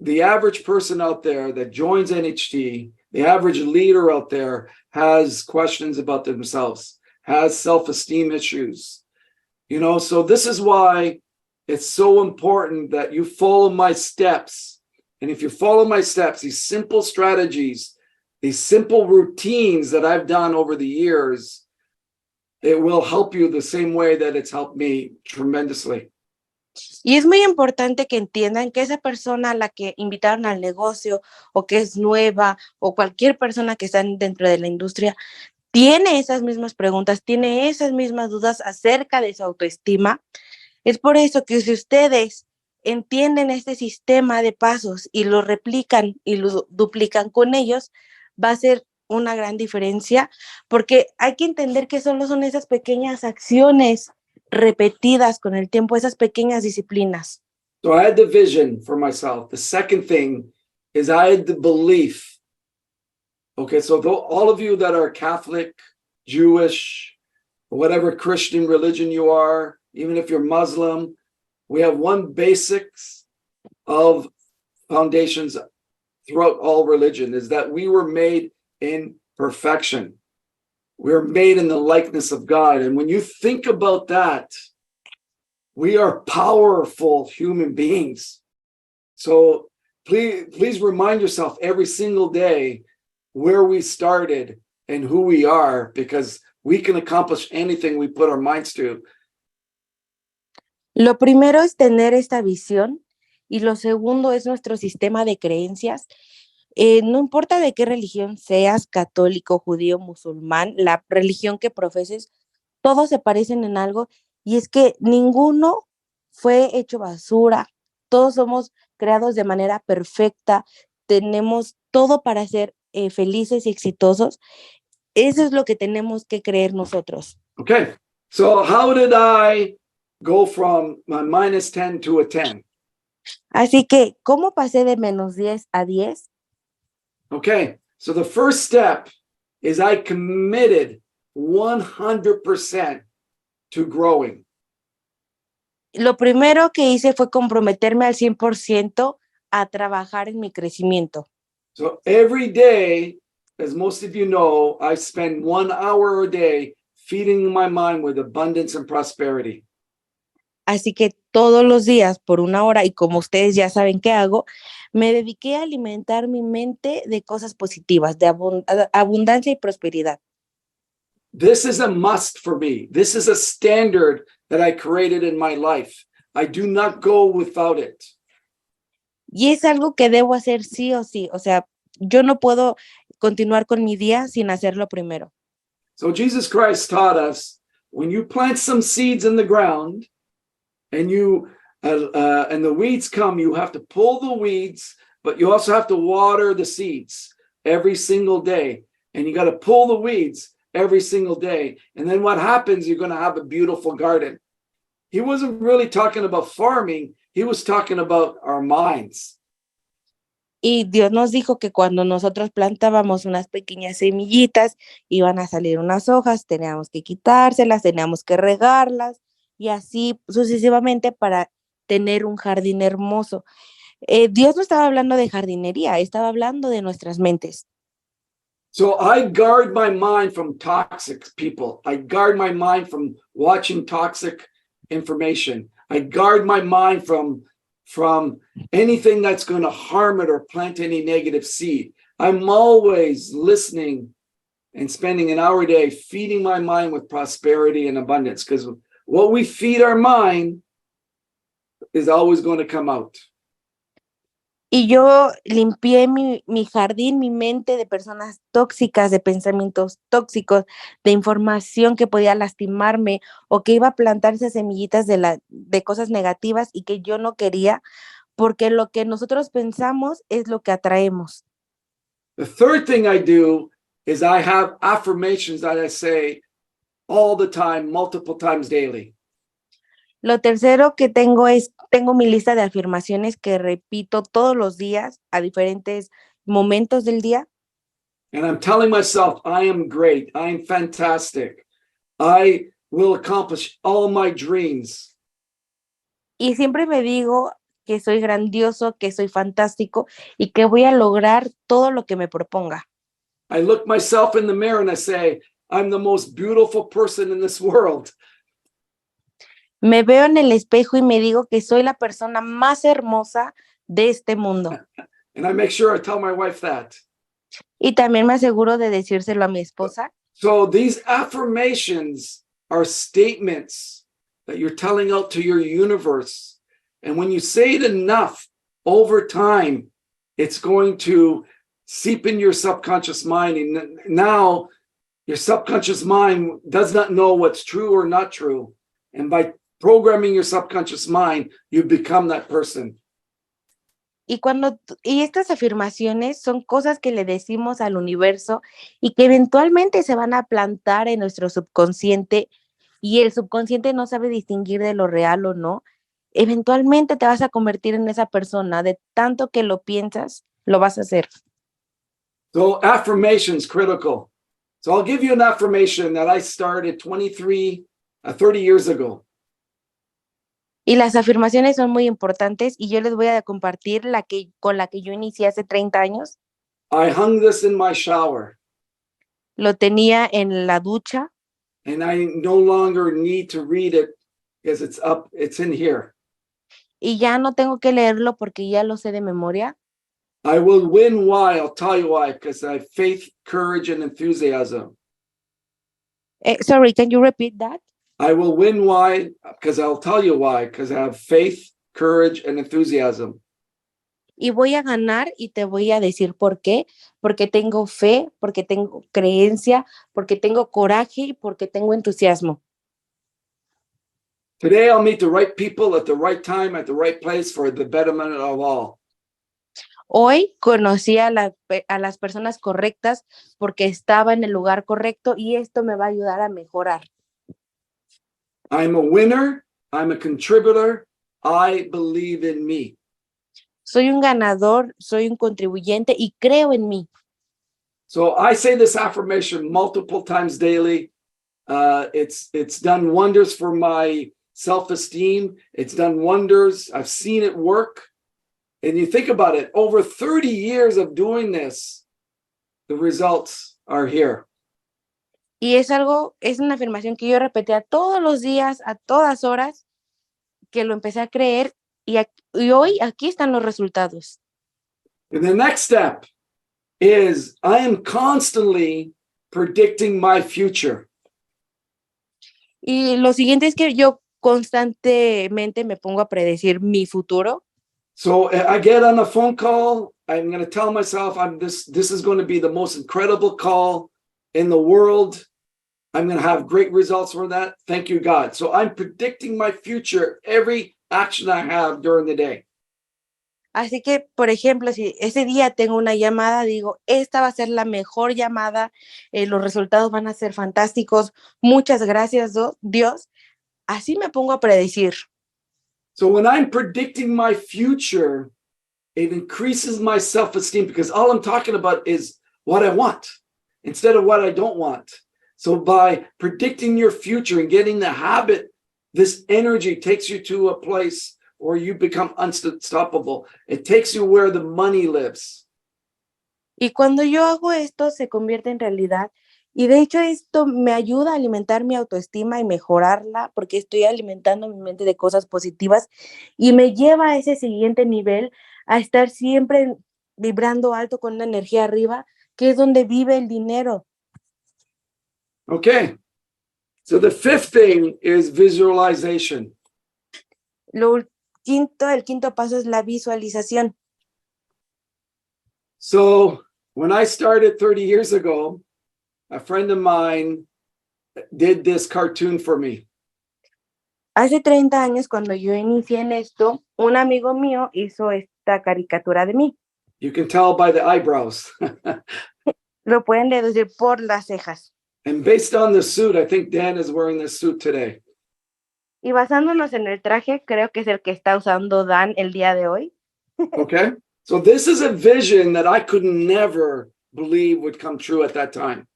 the average person out there that joins NHT, the average leader out there has questions about themselves, has self-esteem issues. You know, so this is why it's so important that you follow my steps. And if you follow my steps, these simple strategies, these simple routines that I've done over the years, it will help you the same way that it's helped me tremendously. Y es muy importante que entiendan que esa persona a la que invitaron al negocio o que es nueva o cualquier persona que está dentro de la industria tiene esas mismas preguntas, tiene esas mismas dudas acerca de su autoestima. Es por eso que si ustedes entienden este sistema de pasos y lo replican y lo duplican con ellos, va a ser una gran diferencia, porque hay que entender que solo son esas pequeñas acciones repetidas con el tiempo, esas pequeñas disciplinas. So I had the vision for myself. The second thing is I had the belief. Okay, so all of you that are Catholic, Jewish, whatever Christian religion you are, even if you're Muslim, we have one basics of foundations throughout all religion, is that we were made in perfection. We're made in the likeness of God. And when you think about that, we are powerful human beings. So please remind yourself every single day where we started and who we are, because we can accomplish anything we put our minds to. Lo primero es tener esta visión y lo segundo es nuestro sistema de creencias. No importa de qué religión seas, católico, judío, musulmán, la religión que profeses, todos se parecen en algo y es que ninguno fue hecho basura, todos somos creados de manera perfecta, tenemos todo para ser felices y exitosos. Eso es lo que tenemos que creer nosotros. Okay, so how did I go from my -10 to a 10? Así que, ¿cómo pasé de -10 a 10? Okay, so the first step is I committed 100% to growing. Lo primero que hice fue comprometerme al 100% a trabajar en mi crecimiento. So every day, as most of you know, I spend 1 hour a day feeding my mind with abundance and prosperity. Así que todos los días por 1 hora, y como ustedes ya saben qué hago, me dediqué a alimentar mi mente de cosas positivas, de abundancia y prosperidad. This is a must for me. This is a standard that I created in my life. I do not go without it. Y es algo que debo hacer sí o sí. O sea, yo no puedo continuar con mi día sin hacerlo primero. So Jesus Christ taught us, when you plant some seeds in the ground and and the weeds come, you have to pull the weeds, but you also have to water the seeds every single day. And you got to pull the weeds every single day. And then what happens, you're going to have a beautiful garden. He wasn't really talking about farming. He was talking about our minds. Y Dios nos dijo que cuando nosotros plantábamos unas pequeñas semillitas, iban a salir unas hojas, teníamos que quitárselas, teníamos que regarlas y así sucesivamente para tener un jardín hermoso. Dios no estaba hablando de jardinería, estaba hablando de nuestras mentes. So I guard my mind from toxic people. I guard my mind from watching toxic information. I guard my mind from anything that's going to harm it or plant any negative seed. I'm always listening and spending an hour a day feeding my mind with prosperity and abundance, because what we feed our mind is always going to come out. Y yo limpié mi jardín, mi mente de personas tóxicas, de pensamientos tóxicos, de información que podía lastimarme o que iba a plantar esas semillitas de cosas negativas y que yo no quería, porque lo que nosotros pensamos es lo que atraemos. The third thing I do is I have affirmations that I say all the time, multiple times daily. Lo tercero que tengo mi lista de afirmaciones que repito todos los días a diferentes momentos del día. And I'm telling myself, I am great. I am fantastic. I will accomplish all my dreams. Y siempre me digo que soy grandioso, que soy fantástico y que voy a lograr todo lo que me proponga. I look myself in the mirror and I say, I'm the most beautiful person in this world. Me veo en el espejo y me digo que soy la persona más hermosa de este mundo. And I make sure I tell my wife that. Y también me aseguro de decírselo a mi esposa. So these affirmations are statements that you're telling out to your universe. And when you say it enough over time, it's going to seep in your subconscious mind. And now your subconscious mind does not know what's true or not true. And by programming your subconscious mind, you become that person. Y estas afirmaciones son cosas que le decimos al universo y que eventualmente se van a plantar en nuestro subconsciente y el subconsciente no sabe distinguir de lo real o no. Eventualmente te vas a convertir en esa persona, de tanto que lo piensas, lo vas a hacer. So affirmation is critical. So I'll give you an affirmation that I started 30 years ago. Y las afirmaciones son muy importantes y yo les voy a compartir con la que yo inicié hace 30 años. I hung this in my shower. Lo tenía en la ducha. And I no longer need to read it because it's in here. Y ya no tengo que leerlo porque ya lo sé de memoria. I will win why, I'll tell you why, because I have faith, courage, and enthusiasm. Sorry, can you repeat that? I will win why, because I'll tell you why, because I have faith, courage, and enthusiasm. Y voy a ganar y te voy a decir por qué. Porque tengo fe, porque tengo creencia, porque tengo coraje y porque tengo entusiasmo. Today I'll meet the right people at the right time, at the right place for the betterment of all. Hoy conocí a las personas correctas porque estaba en el lugar correcto y esto me va a ayudar a mejorar. I'm a winner. I'm a contributor. I believe in me. Soy un ganador, soy un contribuyente y creo en mí. So I say this affirmation multiple times daily. It's done wonders for my self-esteem. It's done wonders. I've seen it work. And you think about it, over 30 years of doing this, the results are here. Y es una afirmación que yo repetía todos los días, a todas horas, que lo empecé a creer y hoy aquí están los resultados. And the next step is I am constantly predicting my future. Y lo siguiente es que yo constantemente me pongo a predecir mi futuro. So I get on a phone call. I'm going to tell myself this is going to be the most incredible call in the world. I'm going to have great results from that. Thank you, God. So I'm predicting my future, every action I have during the day. Así que, por ejemplo, si ese día tengo una llamada, digo, esta va a ser la mejor llamada, los resultados van a ser fantásticos. Muchas gracias, Dios. Así me pongo a predecir. So when I'm predicting my future, it increases my self-esteem because all I'm talking about is what I want instead of what I don't want. So by predicting your future and getting the habit, this energy takes you to a place where you become unstoppable. It takes you where the money lives. Y cuando yo hago esto, se convierte en realidad. Y de hecho esto me ayuda a alimentar mi autoestima y mejorarla porque estoy alimentando mi mente de cosas positivas y me lleva a ese siguiente nivel, a estar siempre vibrando alto con una energía arriba, que es donde vive el dinero. Okay. So the fifth thing is visualization. El quinto paso es la visualización. So when I started 30 years ago, a friend of mine did this cartoon for me. Hace 30 años, cuando yo inicié en esto, un amigo mío hizo esta caricatura de mí. You can tell by the eyebrows. Lo pueden deducir por las cejas. And based on the suit, I think Dan is wearing this suit today. Y basándonos en el traje, creo que es el que está usando Dan el día de hoy. Okay. So this is a vision that I could never believe would come true at that time.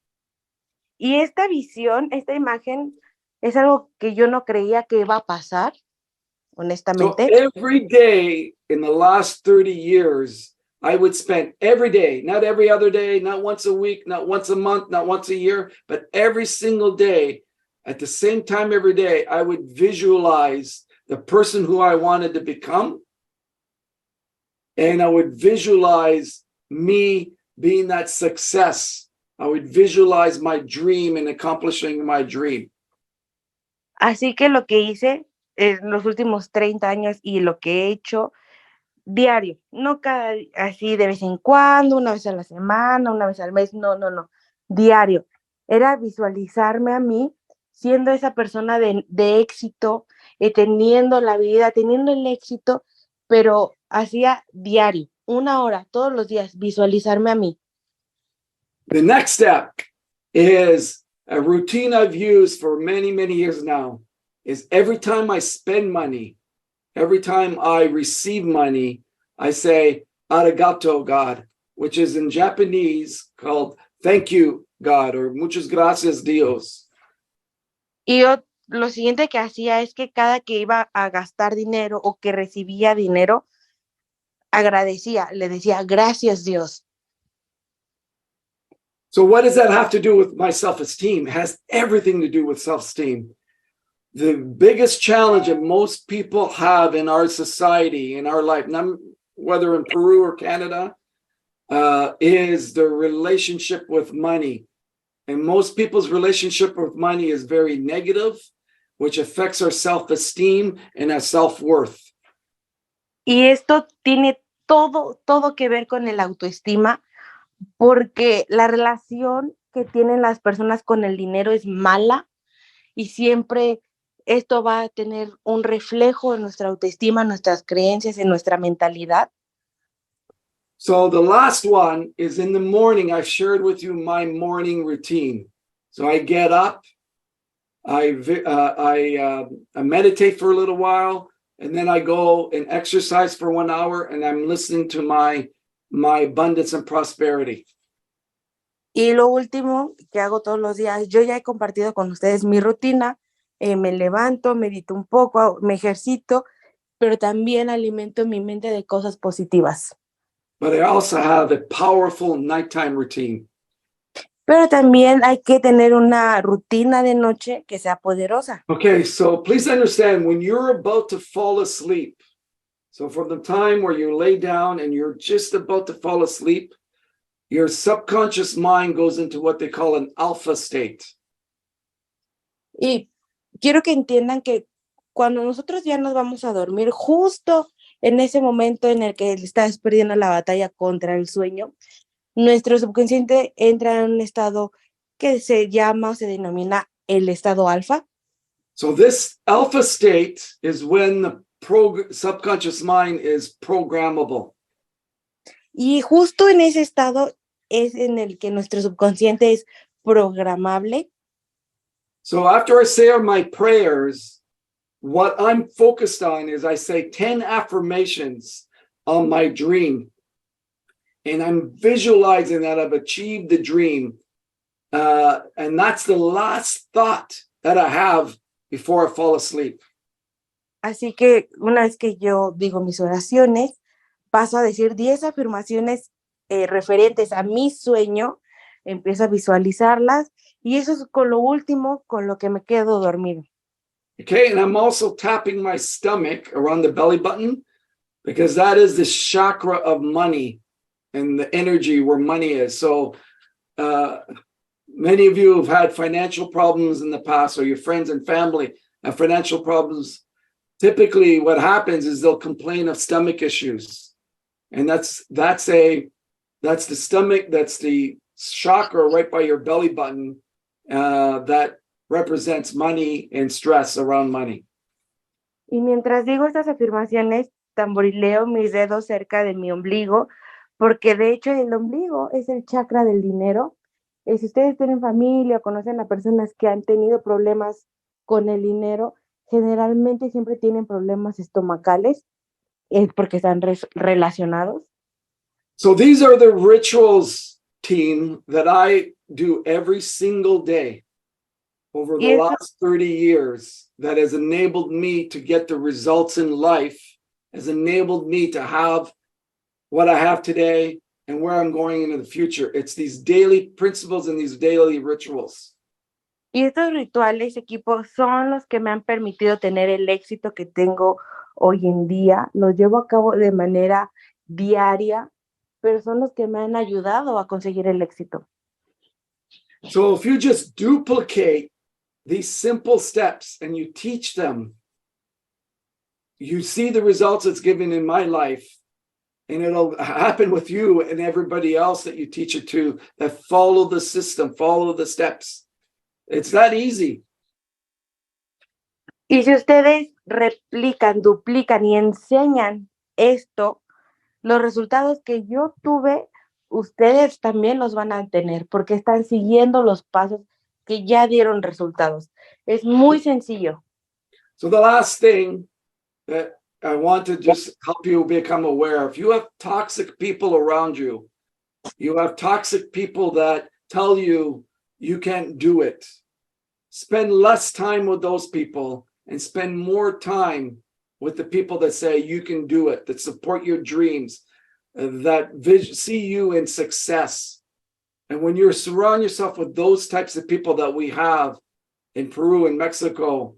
Y esta visión, esta imagen, es algo que yo no creía que iba a pasar, So honestamente. every day in the last 30 years, I would spend every day, not every other day, not once a week, not once a month, not once a year, but every single day, at the same time every day, I would visualize the person who I wanted to become. And I would visualize me being that success. I would visualize my dream and accomplishing my dream. Así que lo que hice en los últimos 30 años y lo que he hecho diario, no cada, así de vez en cuando, una vez a la semana, una vez al mes, no, diario. Era visualizarme a mí siendo esa persona de éxito, teniendo la vida, teniendo el éxito, pero hacía diario, 1 hora, todos los días, visualizarme a mí. The next step is a routine I've used for many, many years now, is every time I spend money, every time I receive money, I say, arigato, God, which is in Japanese called thank you, God, or muchas gracias, Dios. Y yo lo siguiente que hacía es que cada que iba a gastar dinero o que recibía dinero, agradecía, le decía, gracias Dios. So what does that have to do with my self-esteem? It has everything to do with self-esteem. The biggest challenge that most people have in our society, in our life, whether in Peru or Canada, is the relationship with money. And most people's relationship with money is very negative, which affects our self-esteem and our self-worth. Y esto tiene todo que ver con el autoestima, porque la relación que tienen las personas con el dinero es mala y siempre esto va a tener un reflejo en nuestra autoestima, en nuestras creencias, en nuestra mentalidad. So the last one is in the morning. I've shared with you my morning routine. So I get up, I meditate for a little while, and then I go and exercise for 1 hour, and I'm listening to my abundance and prosperity. Y lo último que hago todos los días, yo ya he compartido con ustedes mi rutina, me levanto, medito un poco, me ejercito, pero también alimento mi mente de cosas positivas. But I also have a powerful nighttime routine. Pero también hay que tener una rutina de noche que sea poderosa. Okay, so please understand, when you're about to fall asleep, so from the time where you lay down and you're just about to fall asleep, your subconscious mind goes into what they call an alpha state. Y quiero que entiendan que cuando nosotros ya nos vamos a dormir, justo en ese momento en el que estás perdiendo la batalla contra el sueño, nuestro subconsciente entra en un estado que se llama o se denomina el estado alfa. So this alpha state is when the subconscious mind is programmable. Y justo en ese estado es en el que nuestro subconsciente es programable. So after I say my prayers, what I'm focused on is I say 10 affirmations on my dream. And I'm visualizing that I've achieved the dream. And that's the last thought that I have before I fall asleep. Así que una vez que yo digo mis oraciones, paso a decir 10 afirmaciones referentes a mi sueño, empiezo a visualizarlas y eso es con lo último con lo que me quedo dormido. Okay, and I'm also tapping my stomach around the belly button because that is the chakra of money and the energy where money is. So many of you have had financial problems in the past, or your friends and family have financial problems. Typically what happens is they'll complain of stomach issues. And that's the stomach, that's the chakra right by your belly button that represents money and stress around money. Y mientras digo estas afirmaciones, tamborileo mis dedos cerca de mi ombligo, porque de hecho el ombligo es el chakra del dinero. Si ustedes tienen familia o conocen a personas que han tenido problemas con el dinero, generalmente siempre tienen problemas estomacales, es porque están relacionados. So these are the rituals, team, that I do every single day over the last 30 years that has enabled me to get the results in life, has enabled me to have what I have today and where I'm going into the future. It's these daily principles and these daily rituals. Y estos rituales, equipo, son los que me han permitido tener el éxito que tengo hoy en día. Los llevo a cabo de manera diaria, pero son los que me han ayudado a conseguir el éxito. So if you just duplicate these simple steps and you teach them, you see the results it's given in my life, and it'll happen with you and everybody else that you teach it to that follow the system, follow the steps. It's that easy. Y si ustedes replican, duplican y enseñan esto, los resultados que yo tuve, ustedes también los van a tener porque están siguiendo los pasos que ya dieron resultados. Es muy sencillo. So the last thing that I want to just help you become aware, if you have toxic people around you, you have toxic people that tell you you can't do it, spend less time with those people and spend more time with the people that say you can do it, that support your dreams, that see you in success. And when you surround yourself with those types of people that we have in Peru and Mexico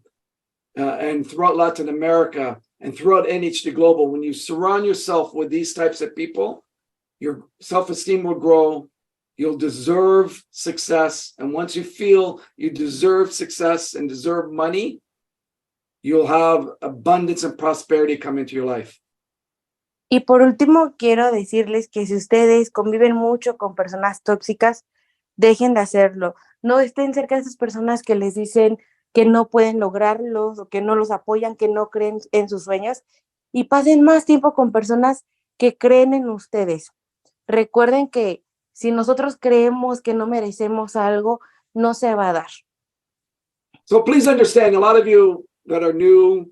and throughout Latin America and throughout NHD Global, when you surround yourself with these types of people, your self-esteem will grow. You'll deserve success. And once you feel you deserve success and deserve money, you'll have abundance and prosperity come into your life. Y por último, quiero decirles que si ustedes conviven mucho con personas tóxicas, dejen de hacerlo. No estén cerca de esas personas que les dicen que no pueden lograrlos o que no los apoyan, que no creen en sus sueños, y pasen más tiempo con personas que creen en ustedes. Recuerden que si nosotros creemos que no merecemos algo, no se va a dar. So please understand, a lot of you that are new,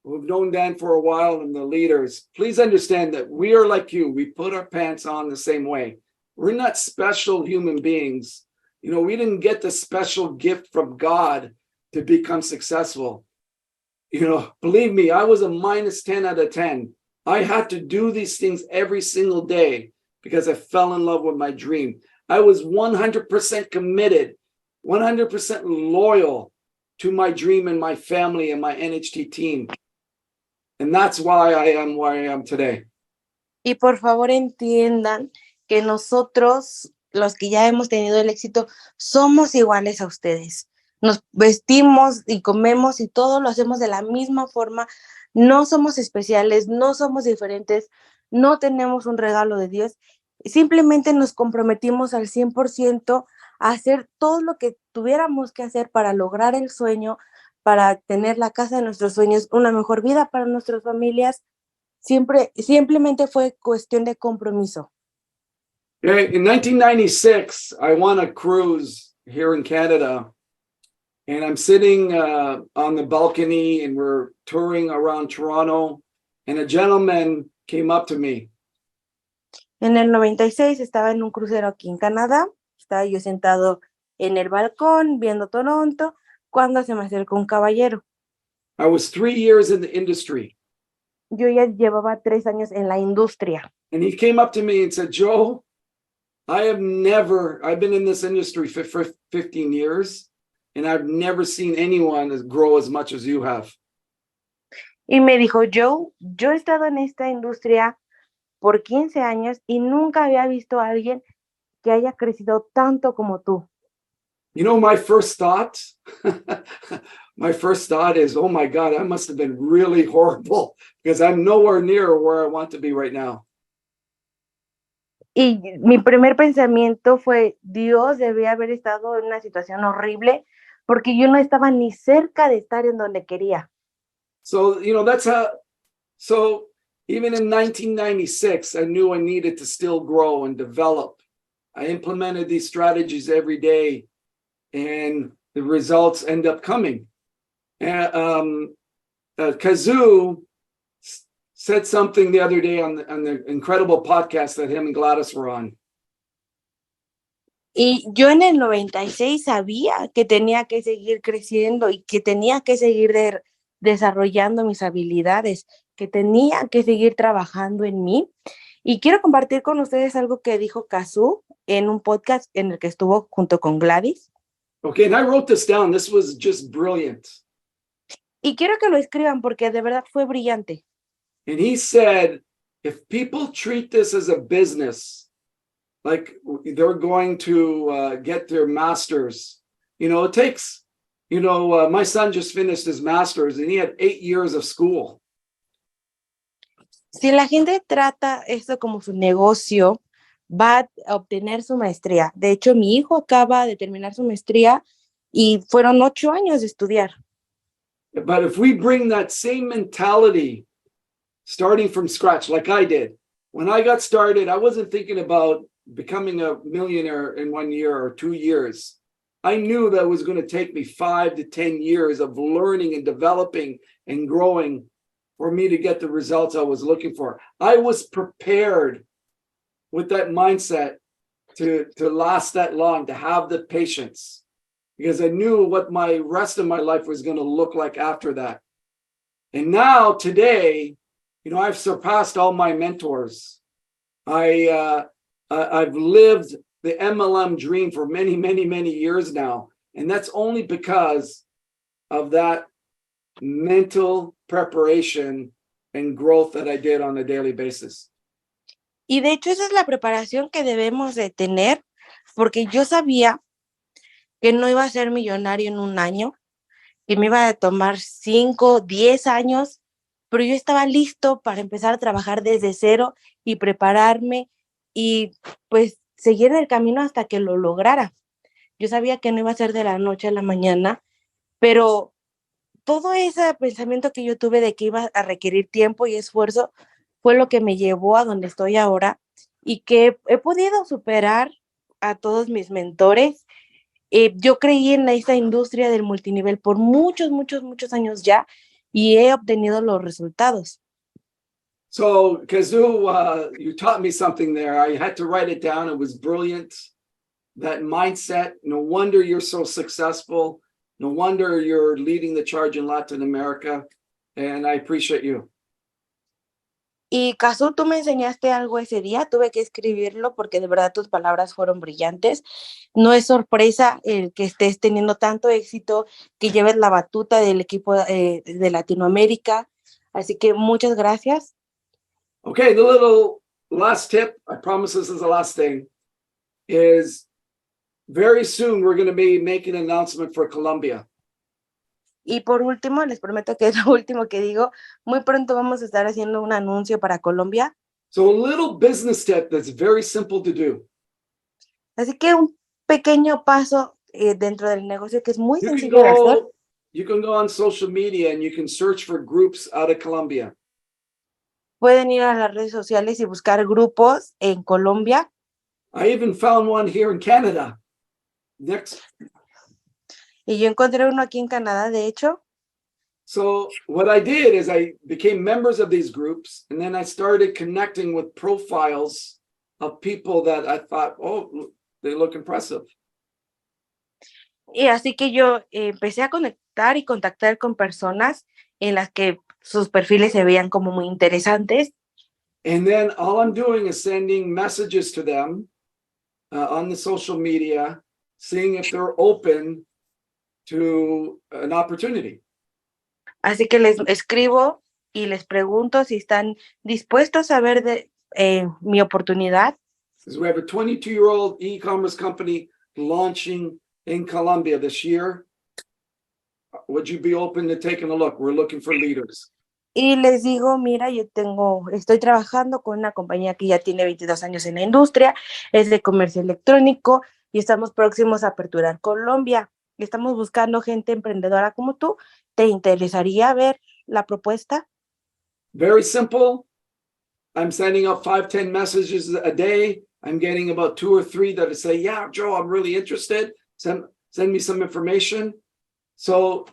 who've known Dan for a while and the leaders, please understand that we are like you. We put our pants on the same way. We're not special human beings. You know, we didn't get the special gift from God to become successful. You know, believe me, I was a minus 10 out of 10. I had to do these things every single day because I fell in love with my dream. I was 100% committed, 100% loyal to my dream and my family and my NHT team. And that's why I am where I am today. Y por favor entiendan que nosotros, los que ya hemos tenido el éxito, somos iguales a ustedes. Nos vestimos y comemos y todo lo hacemos de la misma forma. No somos especiales, no somos diferentes, no tenemos un regalo de Dios. Simplemente nos comprometimos al 100% a hacer todo lo que tuviéramos que hacer para lograr el sueño, para tener la casa de nuestros sueños, una mejor vida para nuestras familias. Simplemente fue cuestión de compromiso. In 1996, I won a cruise here in Canada, and I'm sitting on the balcony, and we're touring around Toronto, and a gentleman came up to me. En el 96 estaba en un crucero aquí en Canadá, estaba yo sentado en el balcón viendo Toronto, cuando se me acercó un caballero. I was 3 years in the industry. Yo ya llevaba 3 años en la industria. And he came up to me and said, Joe, I've been in this industry for 15 years, and I've never seen anyone grow as much as you have. Y me dijo, Joe, yo he estado en esta industria por 15 años y nunca había visto a alguien que haya crecido tanto como tú. You know, my first thought is, oh my God, I must have been really horrible because I'm nowhere near where I want to be right now. Y mi primer pensamiento fue, Dios debía haber estado en una situación horrible porque yo no estaba ni cerca de estar en donde quería. So, you know, so even in 1996, I knew I needed to still grow and develop. I implemented these strategies every day, and the results end up coming. And Kazoo said something the other day on the incredible podcast that him and Gladys were on. Y yo en el 96 sabía que tenía que seguir creciendo y que tenía que seguir desarrollando mis habilidades, que tenía que seguir trabajando en mí. Y quiero compartir con ustedes algo que dijo Kazoo en un podcast en el que estuvo junto con Gladys. Okay, and I wrote this down. This was just brilliant. Y quiero que lo escriban porque de verdad fue brillante. And he said, if people treat this as a business, like they're going to get their masters, it takes, my son just finished his master's and he had 8 years of school. Si la gente trata esto como su negocio, va a obtener su maestría. De hecho, mi hijo acaba de terminar su maestría y fueron 8 años de estudiar. But if we bring that same mentality, starting from scratch, like I did, when I got started, I wasn't thinking about becoming a millionaire in 1 year or 2 years. I knew that it was going to take me 5 to 10 years of learning and developing and growing for me to get the results I was looking for. I was prepared with that mindset to last that long, to have the patience, because I knew what my rest of my life was going to look like after that. And now today, I've surpassed all my mentors. I've lived the MLM dream for many, many, many years now. And that's only because of that mental preparation and growth that I did on a daily basis. Y de hecho esa es la preparación que debemos de tener, porque yo sabía que no iba a ser millonario en un año, que me iba a tomar 5, 10 años, pero yo estaba listo para empezar a trabajar desde cero y prepararme y pues seguir el camino hasta que lo lograra. Yo sabía que no iba a ser de la noche a la mañana, pero todo ese pensamiento que yo tuve de que iba a requerir tiempo y esfuerzo fue lo que me llevó a donde estoy ahora y que he podido superar a todos mis mentores. Yo creí en esta industria del multinivel por muchos, muchos, muchos años ya y he obtenido los resultados. So, Kazoo, you taught me something there. I had to write it down. It was brilliant. That mindset. No wonder you're so successful. No wonder you're leading the charge in Latin America. And I appreciate you. Y Kazoo, tú me enseñaste algo ese día, tuve que escribirlo porque de verdad tus palabras fueron brillantes. No es sorpresa el que estés teniendo tanto éxito, que lleves la batuta del equipo de Latinoamérica. Así que muchas gracias. Okay, the little last tip, I promise this is the last thing, is very soon we're going to be making an announcement for Colombia. Y por último, les prometo que es lo último que digo, muy pronto vamos a estar haciendo un anuncio para Colombia. So a little business tip that's very simple to do. Así que un pequeño paso dentro del negocio que es muy You can sencillo de hacer. you can go on social media and you can search for groups out of Colombia. Pueden ir a las redes sociales y buscar grupos en Colombia. I even found one here in Canada. Next. Y yo encontré uno aquí en Canadá, de hecho. So what I did is I became members of these groups, and then I started connecting with profiles of people that I thought, oh, they look impressive. Y así que yo empecé a conectar y contactar con personas en las que sus perfiles se veían como muy interesantes. And then all I'm doing is sending messages to them on the social media, seeing if they're open to an opportunity. Así que les escribo y les pregunto si están dispuestos a ver mi oportunidad. Because we have a 22-year-old e-commerce company launching in Colombia this year. Would you be open to taking a look? We're looking for leaders. Y les digo, mira, estoy trabajando con una compañía que ya tiene 22 años en la industria, es de comercio electrónico y estamos próximos a aperturar Colombia. Y estamos buscando gente emprendedora como tú. ¿Te interesaría ver la propuesta? Very simple. I'm sending out 5-10 messages a day. I'm getting about 2 or 3 that say, yeah, Joe, I'm really interested. Send me some information. So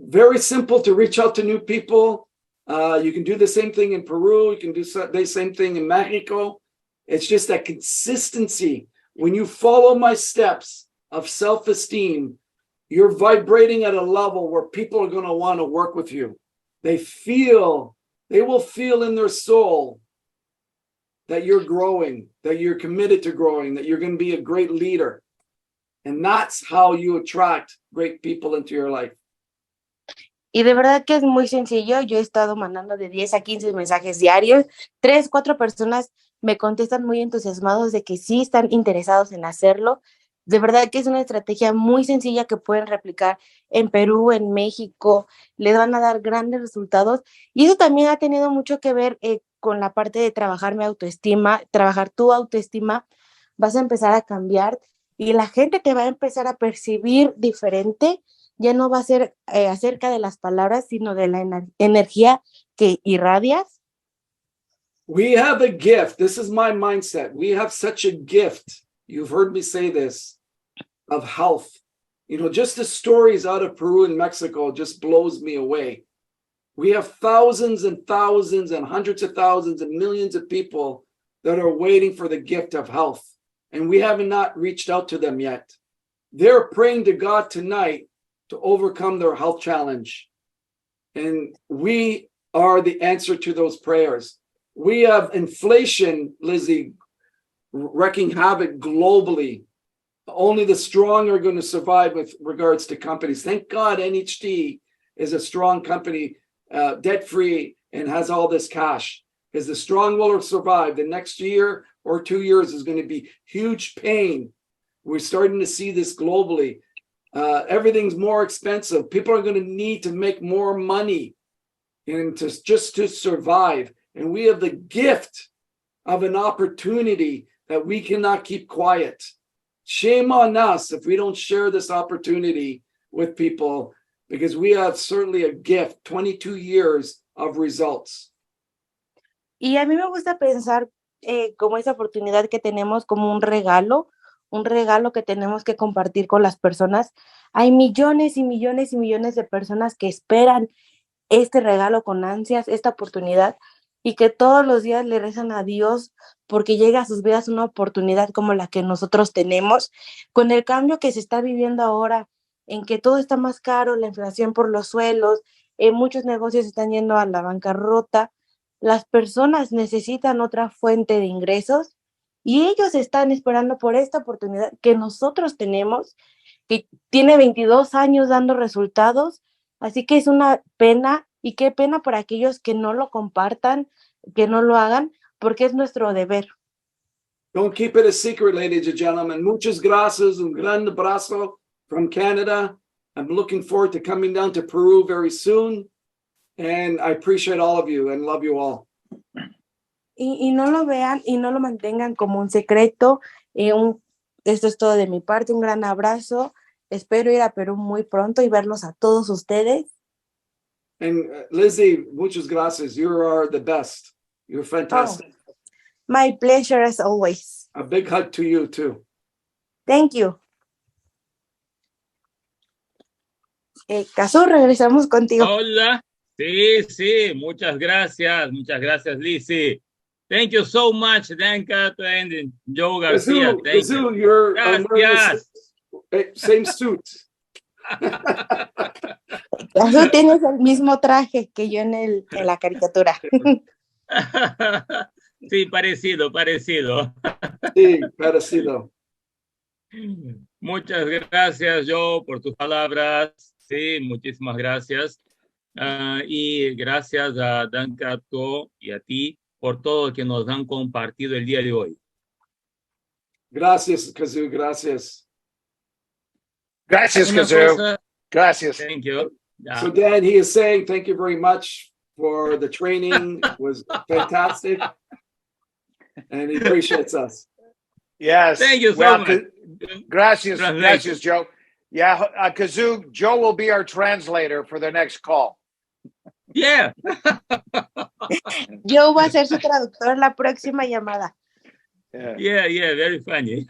very simple to reach out to new people. You can do the same thing in Peru. You can do the same thing in Mexico. It's just that consistency. When you follow my steps of self-esteem, you're vibrating at a level where people are going to want to work with you. They will feel in their soul that you're growing, that you're committed to growing, that you're going to be a great leader. And that's how you attract great people into your life. Y de verdad que es muy sencillo. Yo he estado mandando de 10 a 15 mensajes diarios. 3, 4 personas me contestan muy entusiasmados de que sí están interesados en hacerlo. De verdad que es una estrategia muy sencilla que pueden replicar en Perú, en México. Les van a dar grandes resultados. Y eso también ha tenido mucho que ver con la parte de trabajar mi autoestima, trabajar tu autoestima. Vas a empezar a cambiar y la gente te va a empezar a percibir diferente. Ya no va a ser acerca de las palabras, sino de la energía que irradias. We have a gift. This is my mindset. We have such a gift. You've heard me say this, of health. You know, just the stories out of Peru and Mexico just blows me away. We have thousands and thousands and hundreds of thousands and millions of people that are waiting for the gift of health. And we have not reached out to them yet. They're praying to God tonight to overcome their health challenge. And we are the answer to those prayers. We have inflation, Lizzie, wreaking havoc globally. Only the strong are going to survive with regards to companies. Thank God NHT is a strong company, debt-free, and has all this cash, because the strong will survive. The next year or 2 years is going to be huge pain. We're starting to see this globally. Everything's more expensive. People are going to need to make more money and just to survive. And we have the gift of an opportunity that we cannot keep quiet. Shame on us if we don't share this opportunity with people, because we have certainly a gift, 22 years of results. Y a mí me gusta pensar como esa oportunidad que tenemos como un regalo que tenemos que compartir con las personas. Hay millones y millones y millones de personas que esperan este regalo con ansias, esta oportunidad, y que todos los días le rezan a Dios porque llega a sus vidas una oportunidad como la que nosotros tenemos. Con el cambio que se está viviendo ahora, en que todo está más caro, la inflación por los suelos, muchos negocios están yendo a la bancarrota, las personas necesitan otra fuente de ingresos y ellos están esperando por esta oportunidad que nosotros tenemos, que tiene 22 años dando resultados, así que es una pena, y qué pena por aquellos que no lo compartan, que no lo hagan, porque es nuestro deber. Don't keep it a secret, ladies and gentlemen. Muchas gracias. Un gran abrazo from Canada. I'm looking forward to coming down to Peru very soon. And I appreciate all of you and love you all. Y no lo vean y no lo mantengan como un secreto. Esto es todo de mi parte. Un gran abrazo. Espero ir a Perú muy pronto y verlos a todos ustedes. And Lizzie, muchas gracias. You are the best. You're fantastic. Oh, my pleasure as always. A big hug to you too. Thank you. Casu, regresamos contigo. Hola. Sí, muchas gracias, Lizzie. Thank you so much, Dan Cato and Joe Garcia. Casu, you're wearing the same suit. Casu, tienes el mismo traje que yo en la caricatura. Sí, parecido. Sí, parecido. Muchas gracias, Joe, por tus palabras. Sí, muchísimas gracias. Y gracias a Dan Cato y a ti por todo lo que nos han compartido el día de hoy. Gracias, Casu, gracias. Gracias, Casu. Gracias. Thank you. So Dan, he is saying thank you very much for the training. It was fantastic. And he appreciates us. Yes. Thank you so much. Gracias, Joe. Yeah, Casu, Joe will be our translator for the next call. Yeah. Yo voy a ser su traductor en la próxima llamada. Yeah, very funny.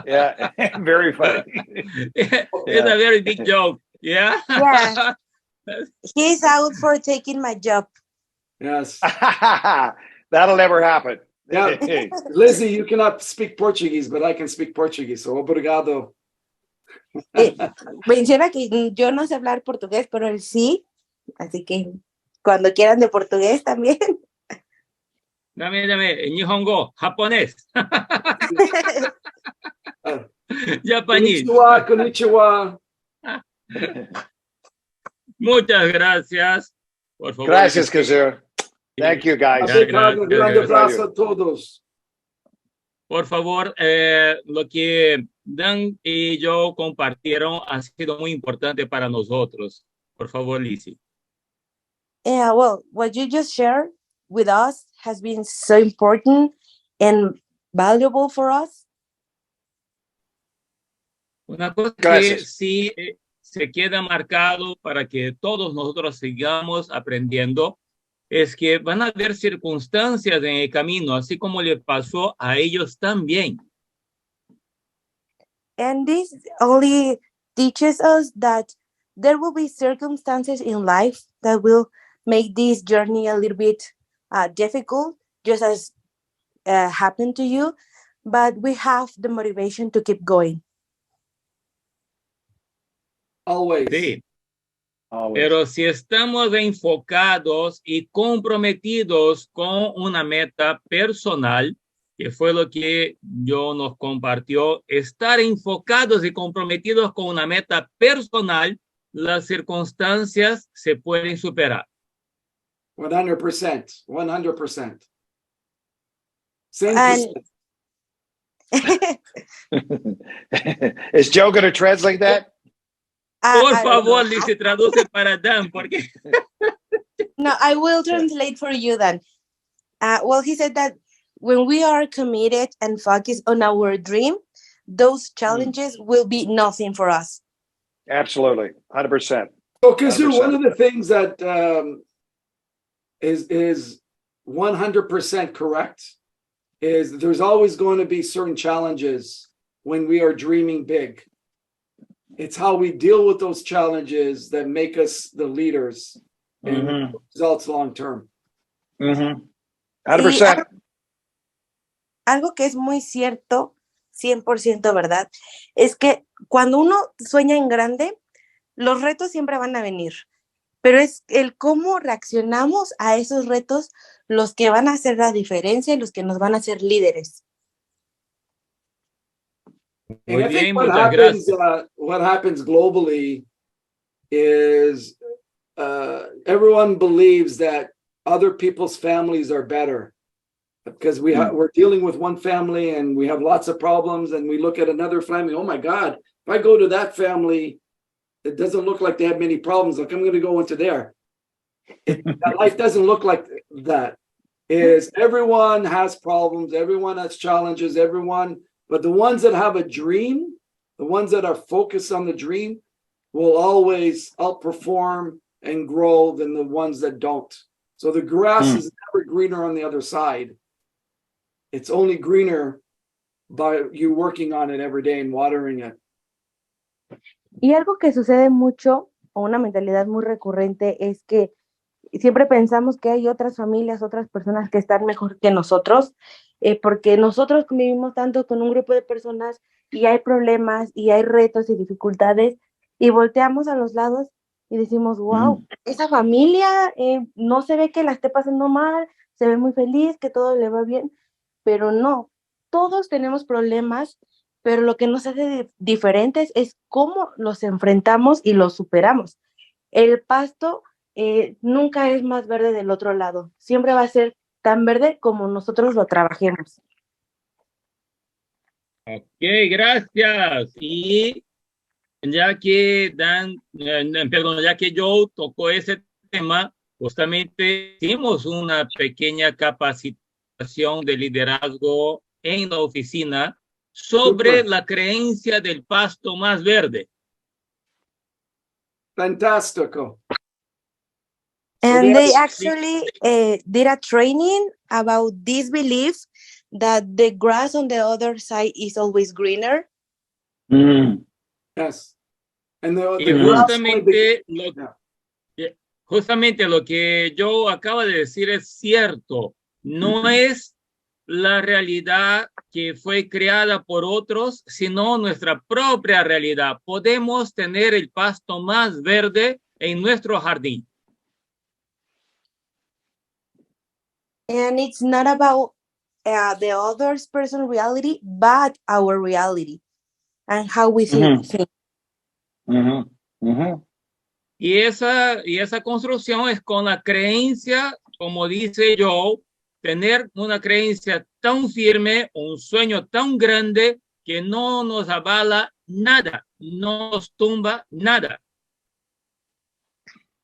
Yeah, very funny. It's a very big joke. Yeah. He's out for taking my job. Yes. That'll never happen. Yeah. Lizzie, you cannot speak Portuguese, but I can speak Portuguese. So obrigado. Menciona que yo no sé hablar portugués, pero él sí. Así que cuando quieran de portugués también. Dame, Nihongo, japonés. Japanese. Konnichiwa, konnichiwa. Muchas gracias. Por favor. Gracias, Kazir. Thank you, guys. Obrigado, un grande abrazo a todos. Por favor, lo que Dan y yo compartieron ha sido muy importante para nosotros. Por favor, Lizzie. Yeah, well, what you just shared with us has been so important and valuable for us. Una cosa Gracias. que sí se queda marcado para que todos nosotros sigamos aprendiendo es que van a haber circunstancias en el camino, así como le pasó a ellos también. And this only teaches us that there will be circumstances in life that will make this journey a little bit difficult, just as happened to you, but we have the motivation to keep going. Always. Sí. Always. Pero si estamos enfocados y comprometidos con una meta personal, que fue lo que yo nos compartió, estar enfocados y comprometidos con una meta personal, las circunstancias se pueden superar. 100%. 100%. Same And Is Joe going to translate that? Por I don't favor, know. Lizzie, traduce para Dan, porque No, I will translate for you then. Well, he said that when we are committed and focused on our dream, those challenges will be nothing for us. Absolutely. 100%. So, Kazoo, 100%. one of the things that is 100% correct is there's always going to be certain challenges when we are dreaming big. It's how we deal with those challenges that make us the leaders and results long term. 100%. Y algo que es muy cierto, 100% verdad, es que cuando uno sueña en grande, los retos siempre van a venir, pero es el cómo reaccionamos a esos retos los que van a hacer la diferencia y los que nos van a hacer líderes. And Muy I bien, think what muchas happens, gracias. what happens globally is everyone believes that other people's families are better because we're dealing with one family and we have lots of problems, and we look at another family. Oh my God, if I go to that family, it doesn't look like they have many problems. Like I'm going to go into there. That life doesn't look like that. Is everyone has problems, everyone has challenges, but the ones that have a dream, the ones that are focused on the dream, will always outperform and grow than the ones that don't. So the grass is never greener on the other side. It's only greener by you working on it every day and watering it. Y algo que sucede mucho, o una mentalidad muy recurrente, es que siempre pensamos que hay otras familias, otras personas que están mejor que nosotros, porque nosotros convivimos tanto con un grupo de personas y hay problemas y hay retos y dificultades, y volteamos a los lados y decimos, wow, esa familia no se ve que la esté pasando mal, se ve muy feliz, que todo le va bien, pero no, todos tenemos problemas, pero lo que nos hace diferentes es cómo los enfrentamos y los superamos. El pasto nunca es más verde del otro lado, siempre va a ser tan verde como nosotros lo trabajemos. Ok, gracias. Y ya que ya que Joe tocó ese tema, justamente hicimos una pequeña capacitación de liderazgo en la oficina sobre la creencia del pasto más verde. Fantastico. And they actually did a training about this belief that the grass on the other side is always greener. Yes. And Y justamente justamente lo que yo acabo de decir es cierto. No es la realidad que fue creada por otros, sino nuestra propia realidad. Podemos tener el pasto más verde en nuestro jardín. And it's not about the other person's reality, but our reality and how we think. Y esa construcción es con la creencia, como dice Joe, tener una creencia tan firme, un sueño tan grande que no nos avala nada, no nos tumba nada.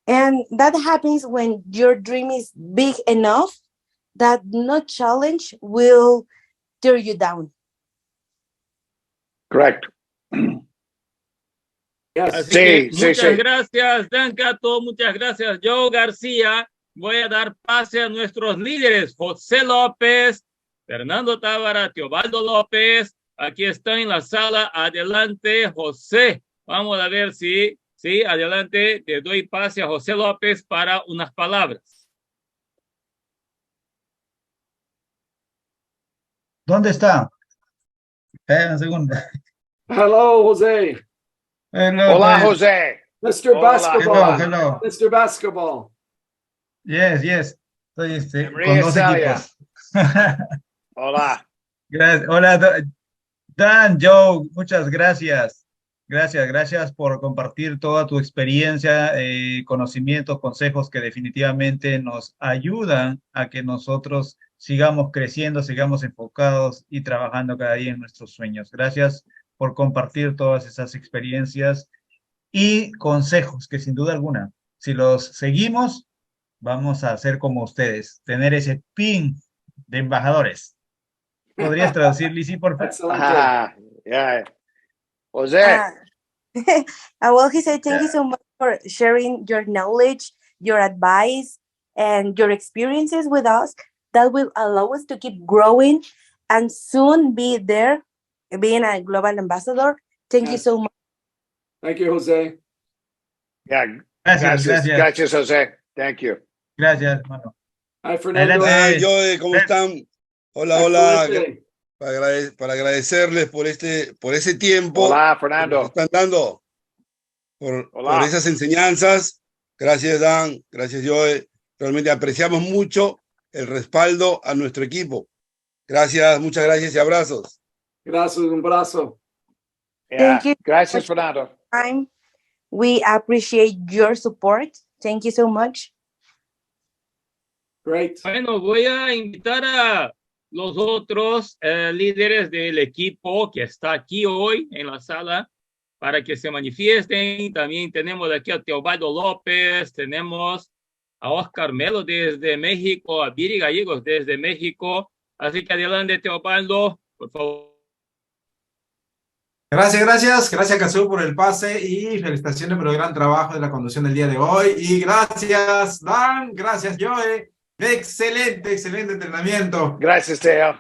And that happens when your dream is big enough that no challenge will tear you down. Correct. Yes. Así Sí, que sí, muchas sí. gracias, Dan Cato, muchas gracias, Joe García. Voy a dar pase a nuestros líderes, José López, Fernando Tábara, Teobaldo López. Aquí está en la sala. Adelante, José. Vamos a ver si, adelante, le doy pase a José López para unas palabras. ¿Dónde está? Un segundo. Hello, Jose. Hello, Hola, pues. José. Mr. Hola. Basketball. Hello. Mr. Basketball. Yes. Estoy con María dos Celia. equipos. Hola. Gracias. Hola, Dan, Joe, muchas gracias. Gracias por compartir toda tu experiencia, conocimientos, consejos que definitivamente nos ayudan a que nosotros sigamos creciendo, sigamos enfocados y trabajando cada día en nuestros sueños. Gracias por compartir todas esas experiencias y consejos que sin duda alguna, si los seguimos, vamos a ser como ustedes, tener ese pin de embajadores. ¿Podrías traducir, Lizzy, por favor? Excellent. Yeah. José. Well, he said, thank you so much for sharing your knowledge, your advice, and your experiences with us. That will allow us to keep growing and soon be there, being a global ambassador. Thank you so much. Thank you, Jose. Yeah. Gracias. José. Thank you. Gracias, hermano. Hi, Fernando. Adelante. Joe, ¿cómo están? Hola, Excelente. para agradecerles por ese tiempo Hola, que Fernando. nos están dando, por esas enseñanzas. Gracias, Dan. Gracias, Joe. Realmente apreciamos mucho el respaldo a nuestro equipo. Gracias, muchas gracias y abrazos. Gracias, un abrazo. Yeah. Thank you. Gracias, Fernando. We appreciate your support. Thank you so much. Great. Bueno, voy a invitar a los otros líderes del equipo que está aquí hoy en la sala para que se manifiesten. También tenemos aquí a Teobaldo López, tenemos a Oscar Melo desde México, a Viri Gallegos desde México. Así que adelante, Teobaldo, por favor. Gracias, Casu, por el pase y felicitaciones por el gran trabajo de la conducción del día de hoy. Y gracias, Dan, gracias, Joe. Excelente entrenamiento. Gracias, Teo.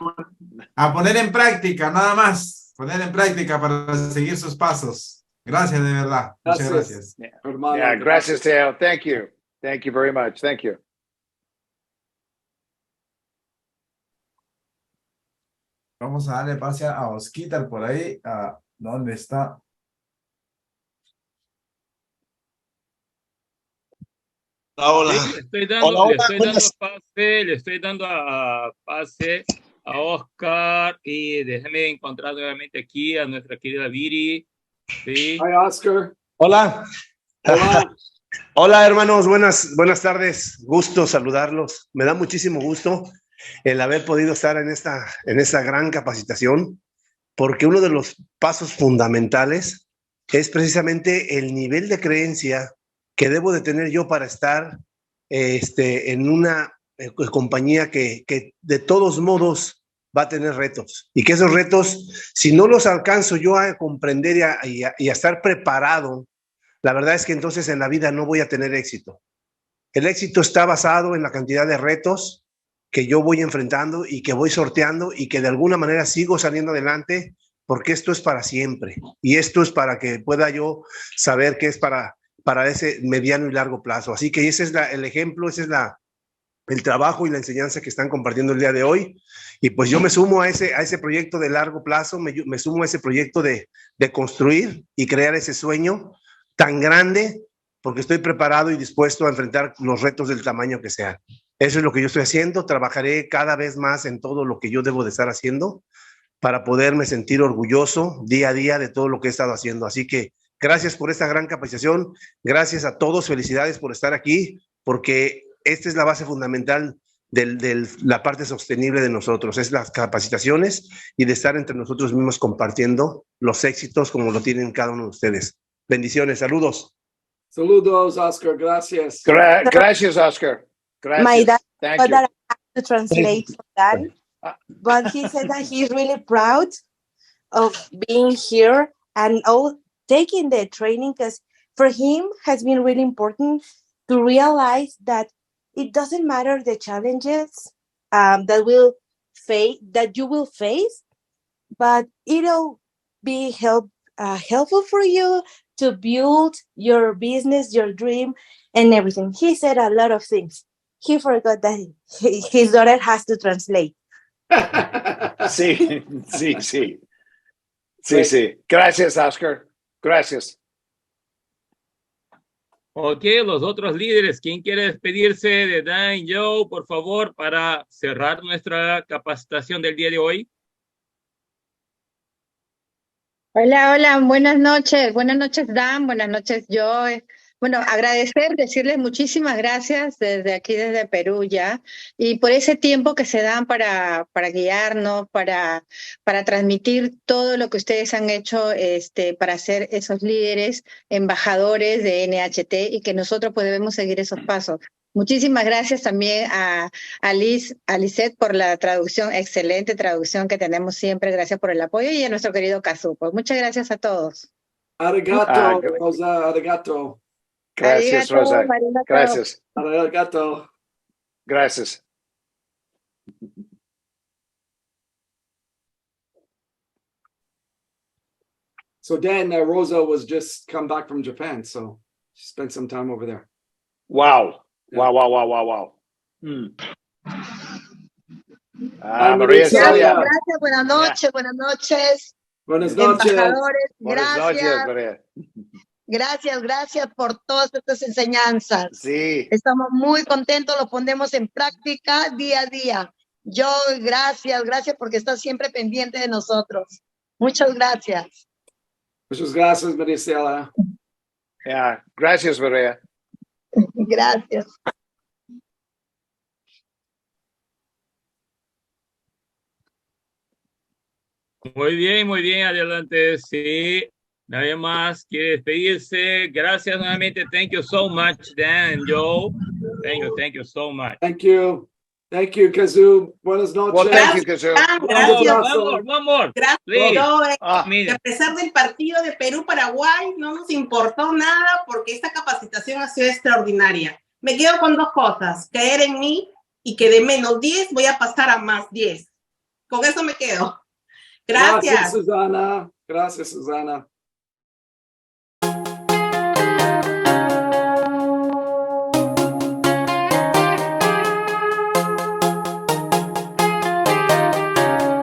A poner en práctica, nada más. Poner en práctica para seguir sus pasos. Gracias, de verdad. Muchas gracias. Hermano. Yeah, gracias, Teo. Thank you. Thank you very much. Thank you. Vamos a darle pase a Osquitar por ahí. ¿Dónde está? Hola. Le estoy dando pase a Oscar y déjeme encontrar nuevamente aquí a nuestra querida Viri. Sí. Hi, Oscar. Hola. Hola. Hola, hermanos. Buenas tardes. Gusto saludarlos. Me da muchísimo gusto el haber podido estar en esta gran capacitación, porque uno de los pasos fundamentales es precisamente el nivel de creencia que debo de tener yo para estar en una compañía que de todos modos va a tener retos, y que esos retos, si no los alcanzo yo a comprender y a estar preparado, la verdad es que entonces en la vida no voy a tener éxito. El éxito está basado en la cantidad de retos que yo voy enfrentando y que voy sorteando y que de alguna manera sigo saliendo adelante, porque esto es para siempre, y esto es para que pueda yo saber que es para para ese mediano y largo plazo. Así que ese es el ejemplo, ese es el trabajo y la enseñanza que están compartiendo el día de hoy. Y pues yo me sumo a ese proyecto de largo plazo, me sumo a ese proyecto de construir y crear ese sueño tan grande, porque estoy preparado y dispuesto a enfrentar los retos del tamaño que sean. Eso es lo que yo estoy haciendo. Trabajaré cada vez más en todo lo que yo debo de estar haciendo para poderme sentir orgulloso día a día de todo lo que he estado haciendo. Así que gracias por esta gran capacitación. Gracias a todos. Felicidades por estar aquí, porque esta es la base fundamental de la parte sostenible de nosotros, es las capacitaciones y de estar entre nosotros mismos compartiendo los éxitos como lo tienen cada uno de ustedes. Bendiciones, saludos. Saludos, Oscar. Gracias. Gracias, Oscar. Gracias. My dad Thank thought you. that I had to translate for that, but he said that he's really proud of being here and taking the training, because for him has been really important to realize that it doesn't matter the challenges that you will face, but it'll be helpful for you to build your business, your dream, and everything. He said a lot of things. He forgot that his daughter has to translate. Sí. Gracias, Oscar. Gracias. Ok, los otros líderes, ¿quién quiere despedirse de Dan y Joe, por favor, para cerrar nuestra capacitación del día de hoy? Hola, buenas noches Dan, buenas noches Joe. Bueno, decirles muchísimas gracias desde aquí, desde Perú ya, y por ese tiempo que se dan para guiarnos, para transmitir todo lo que ustedes han hecho para ser esos líderes, embajadores de NHT, y que nosotros pues debemos seguir esos pasos. Muchísimas gracias también a Lisette por la traducción, excelente traducción que tenemos siempre, gracias por el apoyo, y a nuestro querido Kazu. Pues muchas gracias a todos. Arigato, Rosa, arigato. Gracias, Rosa. Gracias. Arigato. Gracias. So Dan, Rosa was just come back from Japan, so she spent some time over there. Wow. Yeah. Wow. María Celia. Gracias, buenas noches. Buenas noches. Embajadores, Buenas noches, María. Gracias por todas estas enseñanzas. Sí. Estamos muy contentos, lo ponemos en práctica día a día. Yo, gracias porque estás siempre pendiente de nosotros. Muchas gracias. Muchas gracias, María Celia. Yeah. Gracias, María. Gracias. Muy bien, adelante. Sí, nadie más quiere despedirse. Gracias nuevamente. Thank you so much, Dan and Joe. Thank you so much. Thank you, Kazu. Buenas noches. Well, thank you, Kazu. Vamos. Gracias, Joe. Mira. A pesar del partido de Perú-Paraguay, no nos importó nada porque esta capacitación ha sido extraordinaria. Me quedo con dos cosas: creer en mí, y que de menos 10 voy a pasar a más 10. Con eso me quedo. Gracias. Gracias, Susana.